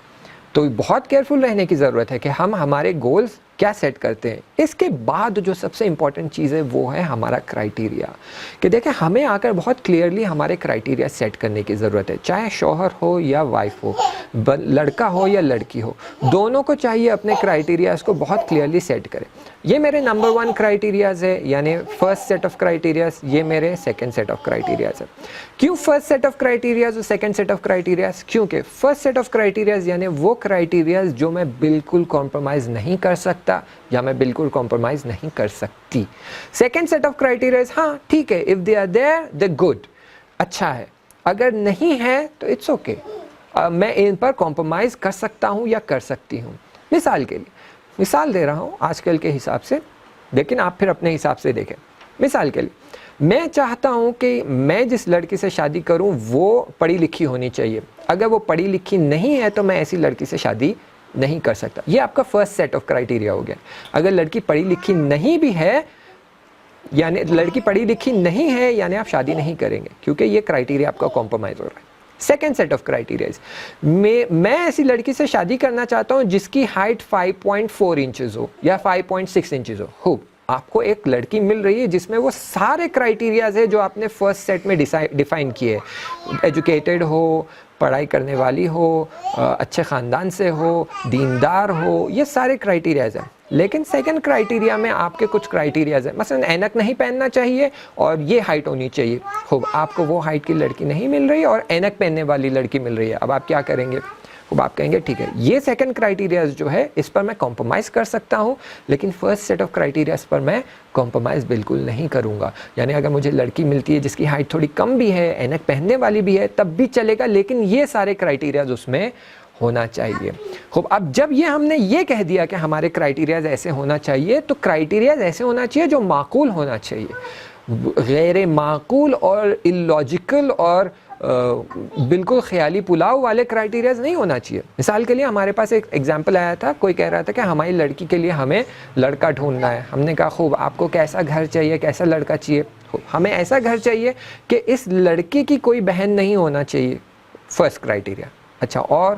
تو بہت کیئرفل رہنے کی ضرورت ہے کہ ہم ہمارے گولز کیا سیٹ کرتے ہیں. اس کے بعد جو سب سے امپورٹنٹ چیز ہے وہ ہے ہمارا کرائٹیریا. کہ دیکھیں ہمیں آ کر بہت کلیئرلی ہمارے کرائٹیریا سیٹ کرنے کی ضرورت ہے, چاہے شوہر ہو یا وائف ہو, لڑکا ہو یا لڑکی ہو, دونوں کو چاہیے اپنے کرائٹیریاز کو بہت کلیئرلی سیٹ کریں. یہ میرے نمبر 1 کرائٹیریاز ہے, یعنی فرسٹ سیٹ آف کرائٹیریاز, یہ میرے سیکنڈ سیٹ آف کرائٹیریاز ہے. کیوں فرسٹ سیٹ آف کرائٹیریاز اور سیکنڈ سیٹ آف کرائٹیریاز؟ کیونکہ فرسٹ سیٹ آف کرائٹیریاز یعنی وہ کرائٹیریاز جو میں بالکل کمپرومائز نہیں کر سکتا یا میں بالکل کمپرومائز نہیں کر سکتی. سیکنڈ سیٹ آف کرائٹیریاز ہاں ٹھیک ہے, if they are there they good, اچھا ہے. اگر نہیں ہے تو اٹس اوکے, میں ان پر کمپرومائز کر سکتا ہوں یا کر سکتی ہوں. مثال کے لیے مثال دے رہا ہوں آج کل کے حساب سے, لیکن آپ پھر اپنے حساب سے دیکھیں. مثال کے لیے میں چاہتا ہوں کہ میں جس لڑکی سے شادی کروں وہ پڑھی لکھی ہونی چاہیے. اگر وہ پڑھی لکھی نہیں ہے تو میں ایسی لڑکی سے شادی نہیں کر سکتا. یہ آپ کا فرسٹ سیٹ آف کرائٹیریا ہو گیا. اگر لڑکی پڑھی لکھی نہیں بھی ہے یعنی لڑکی پڑھی لکھی نہیں ہے یعنی آپ شادی نہیں کریں گے, کیونکہ یہ کرائٹیریا آپ کا کمپرومائز ہو رہا ہے. سیکنڈ سیٹ آف کرائٹیریاز, میں ایسی لڑکی سے شادی کرنا چاہتا ہوں جس کی ہائٹ 5.4 انچز ہو یا 5.6 انچز ہو. خوب, آپ کو ایک لڑکی مل رہی ہے جس میں وہ سارے کرائٹیریاز ہیں جو آپ نے فرسٹ سیٹ میں ڈیفائن کیے. ایجوکیٹڈ ہو, پڑھائی کرنے والی ہو, اچھے خاندان سے ہو, دیندار ہو, یہ سارے کرائٹیریاز ہیں. لیکن سیکنڈ کرائٹیریا میں آپ کے کچھ کرائٹیریاز ہیں. مثلا اینک نہیں پہننا چاہیے اور یہ ہائٹ ہونی چاہیے. خوب, آپ کو وہ ہائٹ کی لڑکی نہیں مل رہی اور اینک پہننے والی لڑکی مل رہی ہے. اب آپ کیا کریں گے؟ خوب, آپ کہیں گے ٹھیک ہے یہ سیکنڈ کرائٹیریاز جو ہے اس پر میں کمپرومائز کر سکتا ہوں, لیکن فرسٹ سیٹ آف کرائٹیریاز پر میں کمپرومائز بالکل نہیں کروں گا. یعنی اگر مجھے لڑکی ملتی ہے جس کی ہائٹ تھوڑی کم بھی ہے, اینک پہننے والی بھی ہے, تب بھی چلے گا, لیکن یہ سارے کرائٹیریاز اس میں ہونا چاہیے. خوب, اب جب ہم نے یہ کہہ دیا کہ ہمارے کرائٹیریاز ایسے ہونا چاہیے, تو کرائٹیریاز ایسے ہونا چاہیے جو معقول ہونا چاہیے. غیر معقول اور اللاجیکل اور بالکل خیالی پلاؤ والے کرائٹیریاز نہیں ہونا چاہیے. مثال کے لیے ہمارے پاس ایک ایگزامپل آیا تھا, کوئی کہہ رہا تھا کہ ہماری لڑکی کے لیے ہمیں لڑکا ڈھونڈنا ہے. ہم نے کہا خوب, آپ کو کیسا گھر چاہیے, کیسا لڑکا چاہیے؟ ہمیں ایسا گھر چاہیے کہ اس لڑکی کی کوئی بہن نہیں ہونا چاہیے. First criteria. اچھا, اور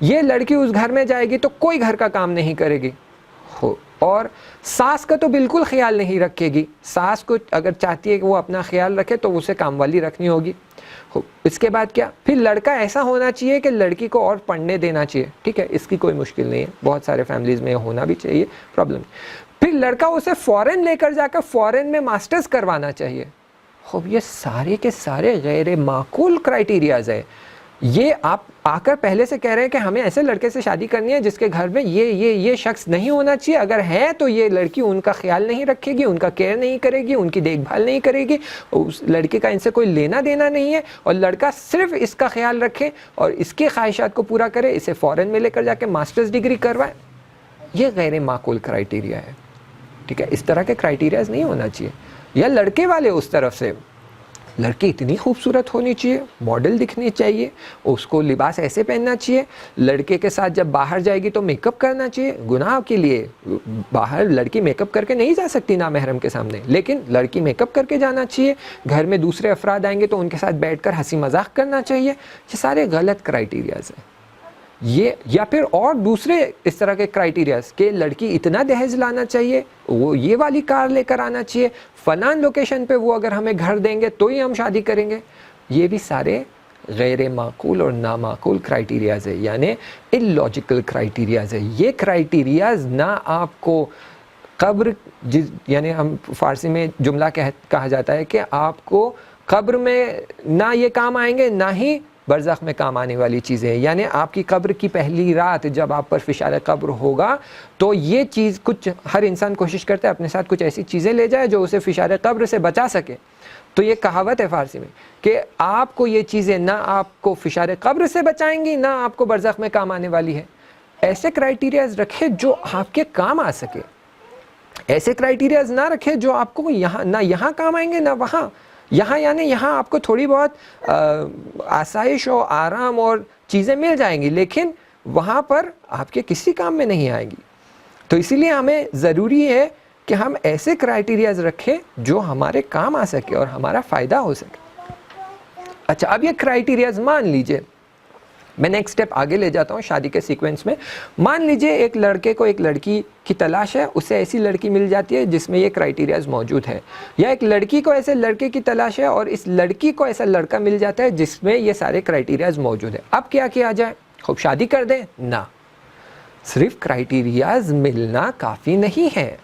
یہ لڑکی اس گھر میں جائے گی تو کوئی گھر کا کام نہیں کرے گی, اور ساس کا تو بالکل خیال نہیں رکھے گی. ساس کو اگر چاہتی ہے کہ وہ اپنا خیال رکھے تو اسے کام والی رکھنی ہوگی. اس کے بعد کیا, پھر لڑکا ایسا ہونا چاہیے کہ لڑکی کو اور پڑھنے دینا چاہیے. ٹھیک ہے, اس کی کوئی مشکل نہیں ہے, بہت سارے فیملیز میں ہونا بھی چاہیے, پرابلم. پھر لڑکا اسے فورن لے کر جا کر فورن میں ماسٹرز کروانا چاہیے. خوب, یہ سارے کے سارے غیر معقول کرائٹیریاز ہیں. یہ آپ آ کر پہلے سے کہہ رہے ہیں کہ ہمیں ایسے لڑکے سے شادی کرنی ہے جس کے گھر میں یہ شخص نہیں ہونا چاہیے. اگر ہے تو یہ لڑکی ان کا خیال نہیں رکھے گی, ان کا کیئر نہیں کرے گی, ان کی دیکھ بھال نہیں کرے گی, اس لڑکی کا ان سے کوئی لینا دینا نہیں ہے, اور لڑکا صرف اس کا خیال رکھے اور اس کی خواہشات کو پورا کرے, اسے فورن میں لے کر جا کے ماسٹرز ڈگری کروائے. یہ غیر معقول کرائٹیریا ہے. ٹھیک ہے, اس طرح کے کرائٹیریاز نہیں ہونا چاہیے. یا لڑکے والے اس طرف سے, لڑکی اتنی خوبصورت ہونی چاہیے, ماڈل دکھنی چاہیے, اس کو لباس ایسے پہننا چاہیے, لڑکے کے ساتھ جب باہر جائے گی تو میک اپ کرنا چاہیے. گناہ کے لیے باہر لڑکی میک اپ کر کے نہیں جا سکتی نامحرم کے سامنے, لیکن لڑکی میک اپ کر کے جانا چاہیے. گھر میں دوسرے افراد آئیں گے تو ان کے ساتھ بیٹھ کر ہنسی مذاق کرنا چاہیے. یہ سارے غلط کرائٹیریاز ہیں. یہ یا پھر اور دوسرے اس طرح کے کرائٹیریاز کہ لڑکی اتنا دہیج لانا چاہیے, وہ یہ والی کار لے کر آنا چاہیے, فلان لوکیشن پہ وہ اگر ہمیں گھر دیں گے تو ہی ہم شادی کریں گے. یہ بھی سارے غیر معقول اور نامعقول کرائٹیریاز ہے, یعنی اللاجیکل کرائٹیریاز ہے. یہ کرائٹیریاز نہ آپ کو قبر یعنی ہم فارسی میں جملہ کہا جاتا ہے کہ آپ کو قبر میں نہ یہ کام آئیں گے, نہ ہی برزخ میں کام آنے والی چیزیں ہیں. یعنی آپ کی قبر کی پہلی رات جب آپ پر فشار قبر ہوگا تو یہ چیز, کچھ ہر انسان کوشش کرتا ہے اپنے ساتھ کچھ ایسی چیزیں لے جائے جو اسے فشار قبر سے بچا سکے. تو یہ کہاوت ہے فارسی میں کہ آپ کو یہ چیزیں نہ آپ کو فشار قبر سے بچائیں گی, نہ آپ کو برزخ میں کام آنے والی ہے. ایسے کرائٹیریاز رکھے جو آپ کے کام آ سکے. ایسے کرائٹیریاز نہ رکھے جو آپ کو نہ یہاں کام آئیں گے نہ وہاں. یہاں یعنی یہاں آپ کو تھوڑی بہت آسائش اور آرام اور چیزیں مل جائیں گی, لیکن وہاں پر آپ کے کسی کام میں نہیں آئیں گی. تو اسی لیے ہمیں ضروری ہے کہ ہم ایسے کرائٹیریاز رکھیں جو ہمارے کام آ سکے اور ہمارا فائدہ ہو سکے. اچھا, اب یہ کرائٹیریاز مان لیجئے, میں نیکسٹ اسٹیپ آگے لے جاتا ہوں شادی کے سیکوینس میں. مان لیجئے ایک لڑکے کو ایک لڑکی کی تلاش ہے, اسے ایسی لڑکی مل جاتی ہے جس میں یہ کرائٹیریاز موجود ہے, یا ایک لڑکی کو ایسے لڑکے کی تلاش ہے اور اس لڑکی کو ایسا لڑکا مل جاتا ہے جس میں یہ سارے کرائٹیریاز موجود ہے. اب کیا کیا جائے؟ خوب شادی کر دیں؟ نہ, صرف کرائٹیریاز ملنا کافی نہیں ہے.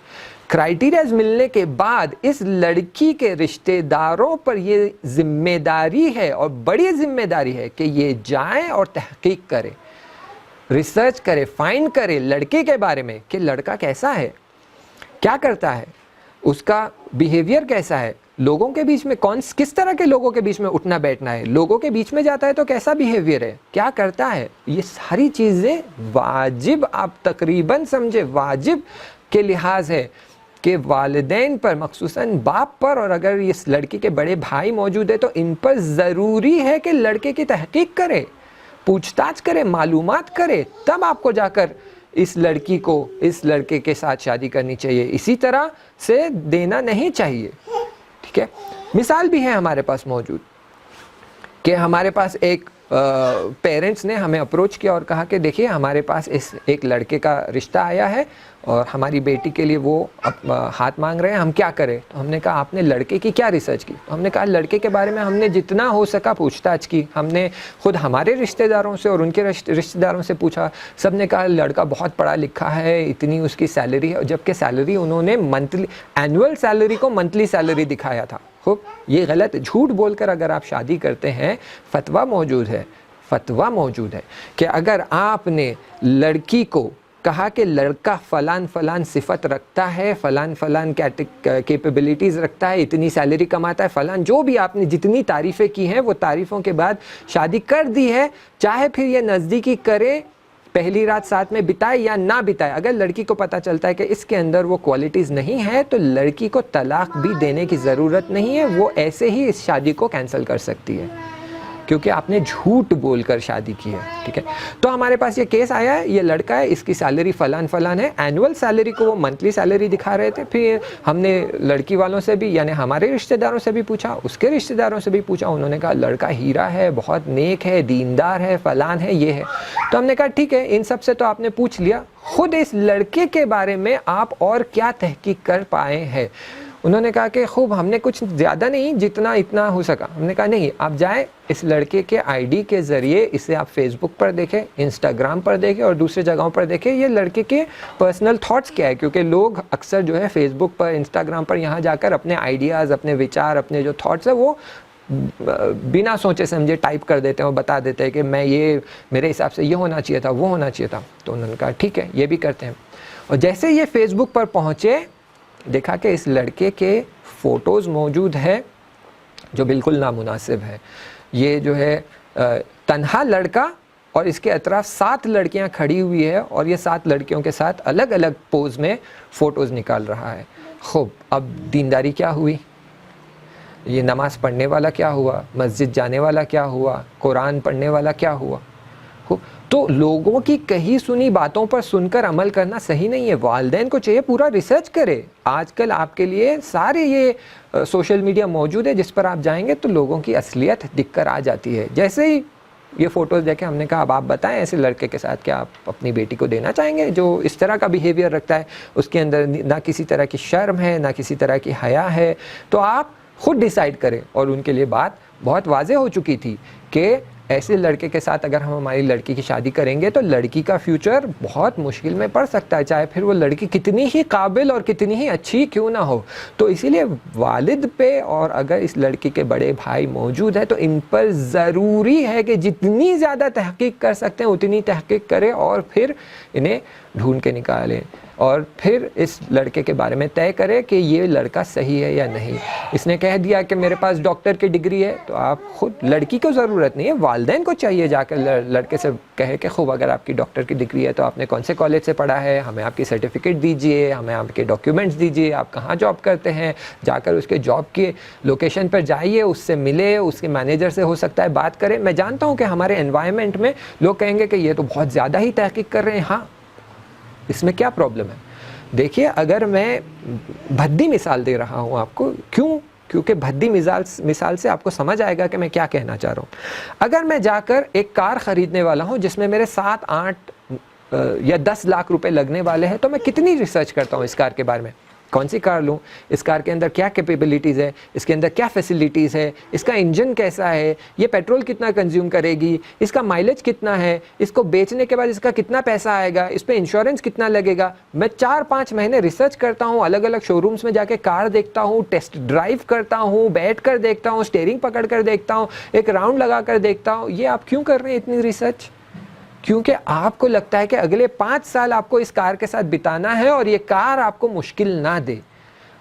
کرائٹیریاز ملنے کے بعد اس لڑکی کے رشتہ داروں پر یہ ذمہ داری ہے, اور بڑی ذمہ داری ہے, کہ یہ جائیں اور تحقیق کرے, ریسرچ کرے, فائنڈ کرے لڑکے کے بارے میں کہ لڑکا کیسا ہے, کیا کرتا ہے, اس کا بیہیویئر کیسا ہے, لوگوں کے بیچ میں کس طرح کے لوگوں کے بیچ میں اٹھنا بیٹھنا ہے, لوگوں کے بیچ میں جاتا ہے تو کیسا بیہیویئر ہے, کیا کرتا ہے. یہ ساری چیزیں واجب, آپ تقریباً سمجھے واجب کے لحاظ ہے کہ والدین پر مخصوصاً باپ پر اور اگر اس لڑکی کے بڑے بھائی موجود ہے تو ان پر ضروری ہے کہ لڑکے کی تحقیق کرے, پوچھ تاچھ کرے, معلومات کرے, تب آپ کو جا کر اس لڑکی کو اس لڑکے کے ساتھ شادی کرنی چاہیے. اسی طرح سے دینا نہیں چاہیے. ٹھیک ہے, مثال بھی ہے ہمارے پاس موجود کہ ہمارے پاس ایک پیرنٹس نے ہمیں اپروچ کیا اور کہا کہ دیکھیے ہمارے پاس اس ایک لڑکے کا رشتہ آیا ہے اور ہماری بیٹی کے لیے وہ ہاتھ مانگ رہے ہیں, ہم کیا کریں؟ تو ہم نے کہا آپ نے لڑکے کی کیا ریسرچ کی؟ تو ہم نے کہا لڑکے کے بارے میں ہم نے جتنا ہو سکا پوچھ تاچھ کی, ہم نے خود ہمارے رشتہ داروں سے اور ان کے رشتہ داروں سے پوچھا. سب نے کہا لڑکا بہت پڑھا لکھا ہے, اتنی اس کی سیلری ہے, جبکہ سیلری انہوں نے منتھلی اینول سیلری کو منتھلی سیلری دکھایا تھا. خوب, یہ غلط, جھوٹ بول کر اگر آپ شادی کرتے ہیں, فتویٰ موجود ہے کہ اگر آپ نے لڑکی کو کہا کہ لڑکا فلان صفت رکھتا ہے, فلان کیپیبلٹیز رکھتا ہے, اتنی سیلری کماتا ہے, فلان جو بھی آپ نے جتنی تعریفیں کی ہیں وہ تعریفوں کے بعد شادی کر دی ہے, چاہے پھر یہ نزدیکی کرے, پہلی رات ساتھ میں بتائے یا نہ بتائے, اگر لڑکی کو پتہ چلتا ہے کہ اس کے اندر وہ کوالٹیز نہیں ہے تو لڑکی کو طلاق بھی دینے کی ضرورت نہیں ہے, وہ ایسے ہی اس شادی کو کینسل کر سکتی ہے کیونکہ آپ نے جھوٹ بول کر شادی کی ہے. ٹھیک ہے, تو ہمارے پاس یہ کیس آیا ہے, یہ لڑکا ہے, اس کی سیلری فلان ہے, اینول سیلری کو وہ منتھلی سیلری دکھا رہے تھے. پھر ہم نے لڑکی والوں سے بھی یعنی ہمارے رشتہ داروں سے بھی پوچھا, اس کے رشتہ داروں سے بھی پوچھا, انہوں نے کہا لڑکا ہیرا ہے, بہت نیک ہے, دیندار ہے, فلان ہے, یہ ہے. تو ہم نے کہا ٹھیک ہے, ان سب سے تو آپ نے پوچھ لیا, خود اس لڑکے کے بارے میں آپ اور کیا تحقیق کر پائے ہیں؟ انہوں نے کہا کہ خوب ہم نے کچھ زیادہ نہیں, جتنا اتنا ہو سکا. ہم نے کہا نہیں, آپ جائیں اس لڑکے کے آئی ڈی کے ذریعے اسے آپ فیس بک پر دیکھیں, انسٹاگرام پر دیکھیں اور دوسرے جگہوں پر دیکھیں یہ لڑکے کے پرسنل تھاٹس کیا ہے, کیونکہ لوگ اکثر جو ہے فیس بک پر, انسٹاگرام پر یہاں جا کر اپنے آئیڈیاز, اپنے وچار, اپنے جو تھاٹس ہیں وہ بنا سوچے سمجھے ٹائپ کر دیتے ہیں اور بتا دیتے ہیں کہ میں یہ میرے حساب سے یہ ہونا چاہیے تھا, وہ ہونا چاہیے تھا. تو انہوں نے کہا ٹھیک ہے یہ بھی کرتے ہیں. اور جیسے یہ فیس بک پر پہنچے, دیکھا کہ اس لڑکے کے فوٹوز موجود ہے جو بالکل نامناسب ہے. یہ جو ہے تنہا لڑکا اور اس کے اطراف 7 لڑکیاں کھڑی ہوئی ہے اور یہ 7 لڑکیوں کے ساتھ الگ الگ پوز میں فوٹوز نکال رہا ہے. خوب, اب دینداری کیا ہوئی؟ یہ نماز پڑھنے والا کیا ہوا؟ مسجد جانے والا کیا ہوا؟ قرآن پڑھنے والا کیا ہوا؟ تو لوگوں کی کہی سنی باتوں پر سن کر عمل کرنا صحیح نہیں ہے. والدین کو چاہیے پورا ریسرچ کرے. آج کل آپ کے لیے سارے یہ سوشل میڈیا موجود ہے جس پر آپ جائیں گے تو لوگوں کی اصلیت دکھ کر آ جاتی ہے. جیسے ہی یہ فوٹوز دیکھیں ہم نے کہا اب آپ بتائیں ایسے لڑکے کے ساتھ کیا آپ اپنی بیٹی کو دینا چاہیں گے جو اس طرح کا بیہیویئر رکھتا ہے, اس کے اندر نہ کسی طرح کی شرم ہے نہ کسی طرح کی حیا ہے. تو آپ خود ڈیسائیڈ کریں. اور ان کے لیے بات بہت واضح ہو چکی تھی کہ ایسے لڑکے کے ساتھ اگر ہم ہماری لڑکی کی شادی کریں گے تو لڑکی کا فیوچر بہت مشکل میں پڑ سکتا ہے, چاہے پھر وہ لڑکی کتنی ہی قابل اور کتنی ہی اچھی کیوں نہ ہو. تو اسی لیے والد پہ اور اگر اس لڑکی کے بڑے بھائی موجود ہیں تو ان پر ضروری ہے کہ جتنی زیادہ تحقیق کر سکتے ہیں اتنی تحقیق کریں اور پھر انہیں ڈھونڈ کے نکالیں اور پھر اس لڑکے کے بارے میں طے کرے کہ یہ لڑکا صحیح ہے یا نہیں. اس نے کہہ دیا کہ میرے پاس ڈاکٹر کی ڈگری ہے تو آپ خود, لڑکی کو ضرورت نہیں ہے, والدین کو چاہیے جا کر لڑکے سے کہے کہ خوب اگر آپ کی ڈاکٹر کی ڈگری ہے تو آپ نے کون سے کالج سے پڑھا ہے, ہمیں آپ کی سرٹیفکیٹ دیجئے, ہمیں آپ کے ڈاکیومنٹس دیجئے, آپ کہاں جاب کرتے ہیں, جا کر اس کے جاب کی لوکیشن پر جائیے, اس سے ملے, اس کے مینیجر سے ہو سکتا ہے بات کریں. میں جانتا ہوں کہ ہمارے انوائرمنٹ میں لوگ کہیں گے کہ یہ تو بہت زیادہ ہی تحقیق کر رہے ہیں. ہاں, اس میں کیا پرابلم ہے؟ دیکھیے اگر میں بھدی مثال دے رہا ہوں آپ کو, کیونکہ بھدی مثال سے آپ کو سمجھ آئے گا کہ میں کیا کہنا چاہ رہا ہوں. اگر میں جا کر ایک کار خریدنے والا ہوں جس میں میرے 7, 8 یا 10 لاکھ روپے لگنے والے ہیں تو میں کتنی ریسرچ کرتا ہوں اس کار کے بارے میں, کون سی کار لوں, اس کار کے اندر کیا کیپیبلٹیز ہے, اس کے اندر کیا فیسلٹیز ہے, اس کا انجن کیسا ہے, یہ پیٹرول کتنا کنزیوم کرے گی, اس کا مائلیج کتنا ہے, اس کو بیچنے کے بعد اس کا کتنا پیسہ آئے گا, اس پہ انشورنس کتنا لگے گا. میں 4-5 مہینے ریسرچ کرتا ہوں, الگ الگ شو رومز میں جا کے کار دیکھتا ہوں, ٹیسٹ ڈرائیو کرتا ہوں, بیٹھ کر دیکھتا ہوں, اسٹیئرنگ پکڑ کر دیکھتا ہوں, ایک راؤنڈ لگا کر دیکھتا ہوں. یہ آپ کیوں کر رہے ہیں اتنی ریسرچ؟ کیونکہ آپ کو لگتا ہے کہ اگلے 5 سال آپ کو اس کار کے ساتھ بتانا ہے اور یہ کار آپ کو مشکل نہ دے.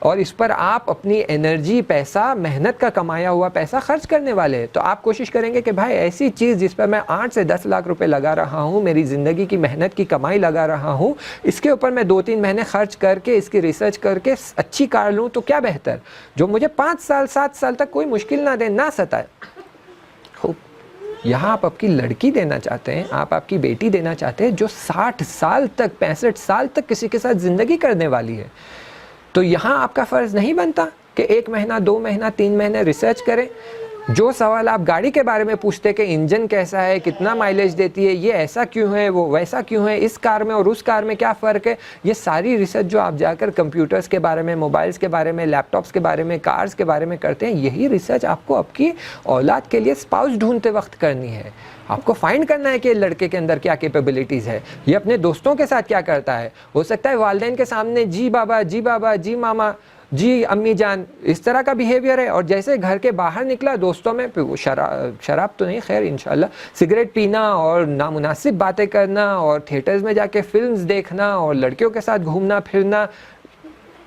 اور اس پر آپ اپنی انرجی، پیسہ، محنت کا کمایا ہوا پیسہ خرچ کرنے والے ہیں، تو آپ کوشش کریں گے کہ بھائی ایسی چیز جس پر میں 8 سے 10 لاکھ روپے لگا رہا ہوں، میری زندگی کی محنت کی کمائی لگا رہا ہوں، اس کے اوپر میں 2-3 مہینے خرچ کر کے اس کی ریسرچ کر کے اچھی کار لوں تو کیا بہتر، جو مجھے 5 سال 7 سال تک کوئی مشکل نہ دے، نہ ستائے۔ خوب، یہاں آپ کی لڑکی دینا چاہتے ہیں، آپ کی بیٹی دینا چاہتے ہیں جو 60 سال تک 65 سال تک کسی کے ساتھ زندگی کرنے والی ہے، تو یہاں آپ کا فرض نہیں بنتا کہ 1 مہینہ 2 مہینہ 3 مہینے ریسرچ کریں؟ جو سوال آپ گاڑی کے بارے میں پوچھتے کہ انجن کیسا ہے، کتنا مائلیج دیتی ہے، یہ ایسا کیوں ہے، وہ ویسا کیوں ہے، اس کار میں اور اس کار میں کیا فرق ہے، یہ ساری ریسرچ جو آپ جا کر کمپیوٹرز کے بارے میں، موبائلز کے بارے میں، لیپ ٹاپس کے بارے میں، کارز کے بارے میں کرتے ہیں، یہی ریسرچ آپ کو آپ کی اولاد کے لیے اسپاؤس ڈھونڈتے وقت کرنی ہے۔ آپ کو فائنڈ کرنا ہے کہ لڑکے کے اندر کیا کیپیبلٹیز ہے، یہ اپنے دوستوں کے ساتھ کیا کرتا ہے۔ ہو سکتا ہے والدین کے سامنے جی بابا جی بابا جی ماما جی امی جان اس طرح کا بیہیویئر ہے، اور جیسے گھر کے باہر نکلا دوستوں میں شراب تو نہیں، خیر انشاءاللہ، سگریٹ پینا اور نامناسب باتیں کرنا اور تھیٹرز میں جا کے فلمز دیکھنا اور لڑکیوں کے ساتھ گھومنا پھرنا،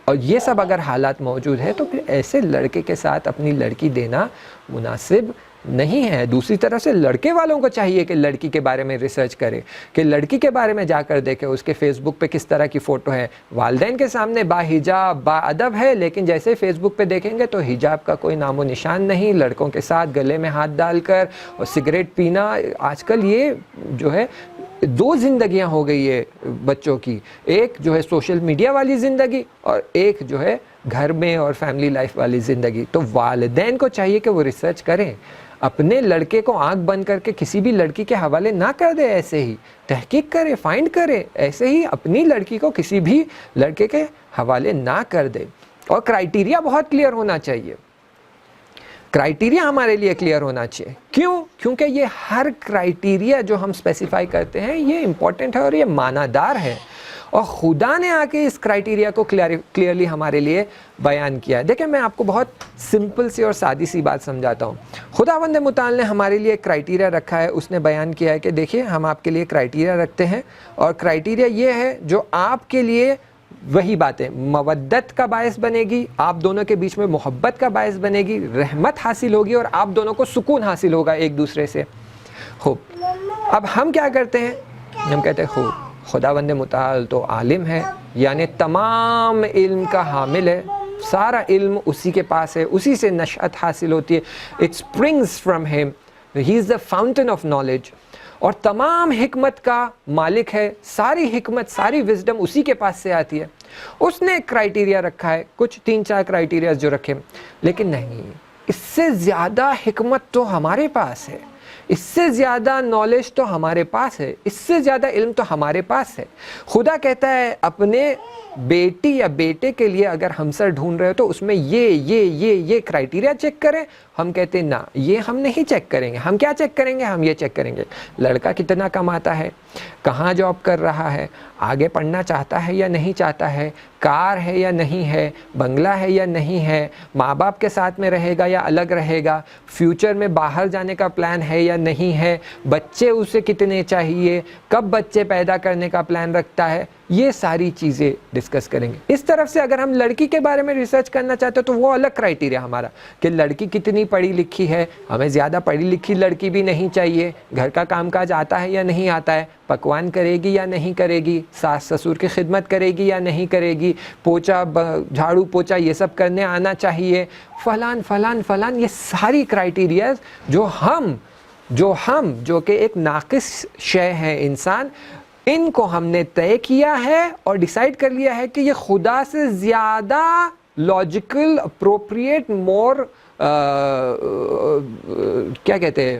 اور یہ سب اگر حالات موجود ہے تو پھر ایسے لڑکے کے ساتھ اپنی لڑکی دینا مناسب نہیں ہے۔ دوسری طرف سے لڑکے والوں کو چاہیے کہ لڑکی کے بارے میں ریسرچ کرے، کہ لڑکی کے بارے میں جا کر دیکھے اس کے فیس بک پہ کس طرح کی فوٹو ہے، والدین کے سامنے با حجاب با ادب ہے، لیکن جیسے فیس بک پہ دیکھیں گے تو حجاب کا کوئی نام و نشان نہیں، لڑکوں کے ساتھ گلے میں ہاتھ ڈال کر اور سگریٹ پینا۔ آج کل یہ جو ہے 2 زندگیاں ہو گئی ہے بچوں کی، ایک جو ہے سوشل میڈیا والی زندگی اور ایک جو ہے گھر میں اور فیملی لائف والی زندگی۔ تو والدین کو چاہیے کہ وہ ریسرچ کریں، اپنے لڑکے کو آنکھ بند کر کے کسی بھی لڑکی کے حوالے نہ کر دے، ایسے ہی تحقیق کرے، فائنڈ کرے، ایسے ہی اپنی لڑکی کو کسی بھی لڑکے کے حوالے نہ کر دے۔ اور کرائیٹیریا بہت کلیئر ہونا چاہیے، کرائیٹیریا ہمارے لیے کلیئر ہونا چاہیے۔ کیوں؟ کیونکہ یہ ہر کرائیٹیریا جو ہم اسپیسیفائی کرتے ہیں یہ امپورٹنٹ ہے اور یہ معنی دار ہے، اور خدا نے آ کے اس کرائیٹیریا کو کلیئرلی ہمارے لیے بیان کیا ہے۔ دیکھیں میں آپ کو بہت سمپل سی اور سادی سی بات سمجھاتا ہوں۔ خداوند متعال نے ہمارے لیے ایک کرائیٹیریا رکھا ہے، اس نے بیان کیا ہے کہ دیکھیے ہم آپ کے لیے کرائیٹیریا رکھتے ہیں، اور کرائیٹیریا یہ ہے جو آپ کے لیے وہی باتیں مودت کا باعث بنے گی، آپ دونوں کے بیچ میں محبت کا باعث بنے گی، رحمت حاصل ہوگی، اور آپ دونوں کو سکون حاصل ہوگا ایک دوسرے سے۔ خوب، اب ہم کیا کرتے ہیں؟ ہم کہتے ہیں خوب خداوند متعال تو عالم ہے، یعنی تمام علم کا حامل ہے، سارا علم اسی کے پاس ہے، اسی سے نشأت حاصل ہوتی ہے، it springs from him, he is the fountain of knowledge، اور تمام حکمت کا مالک ہے، ساری حکمت ساری وزڈم اسی کے پاس سے آتی ہے۔ اس نے ایک کرائیٹیریا رکھا ہے، کچھ 3-4 کرائیٹیریاز جو رکھے، لیکن نہیں، اس سے زیادہ حکمت تو ہمارے پاس ہے، اس سے زیادہ نالج تو ہمارے پاس ہے، اس سے زیادہ علم تو ہمارے پاس ہے۔ خدا کہتا ہے اپنے بیٹی یا بیٹے کے لیے اگر ہمسر ڈھونڈ رہے ہو تو اس میں یہ کرائیٹیریا چیک کریں۔ ہم کہتے ہیں نا، یہ ہم نہیں چیک کریں گے۔ ہم کیا چیک کریں گے؟ ہم یہ چیک کریں گے لڑکا کتنا کماتا ہے، کہاں جاب کر رہا ہے، آگے پڑھنا چاہتا ہے یا نہیں چاہتا ہے، کار ہے یا نہیں ہے، بنگلہ ہے یا نہیں ہے، ماں باپ کے ساتھ میں رہے گا یا الگ رہے گا، فیوچر میں باہر جانے کا پلان ہے یا نہیں ہے، بچے اسے کتنے چاہیے، کب بچے پیدا کرنے کا پلان رکھتا ہے، یہ ساری چیزیں ڈسکس کریں گے۔ اس طرف سے اگر ہم لڑکی کے بارے میں ریسرچ کرنا چاہتے ہیں تو وہ الگ کرائیٹیریا ہمارا کہ لڑکی کتنی پڑھی لکھی ہے، ہمیں زیادہ پڑھی لکھی لڑکی بھی نہیں چاہیے، گھر کا کام کاج آتا ہے یا نہیں آتا ہے، پکوان کرے گی یا نہیں کرے گی، ساس سسر کی خدمت کرے گی یا نہیں کرے گی، پوچھا جھاڑو پوچھا یہ سب کرنے آنا چاہیے، فلان فلان فلان، یہ ساری کرائیٹیریاز جو کہ ایک ناقص شے ہے انسان، ان کو ہم نے طے کیا ہے اور ڈیسائیڈ کر لیا ہے کہ یہ خدا سے زیادہ لاجیکل، اپروپریٹ، مور کیا کہتے ہیں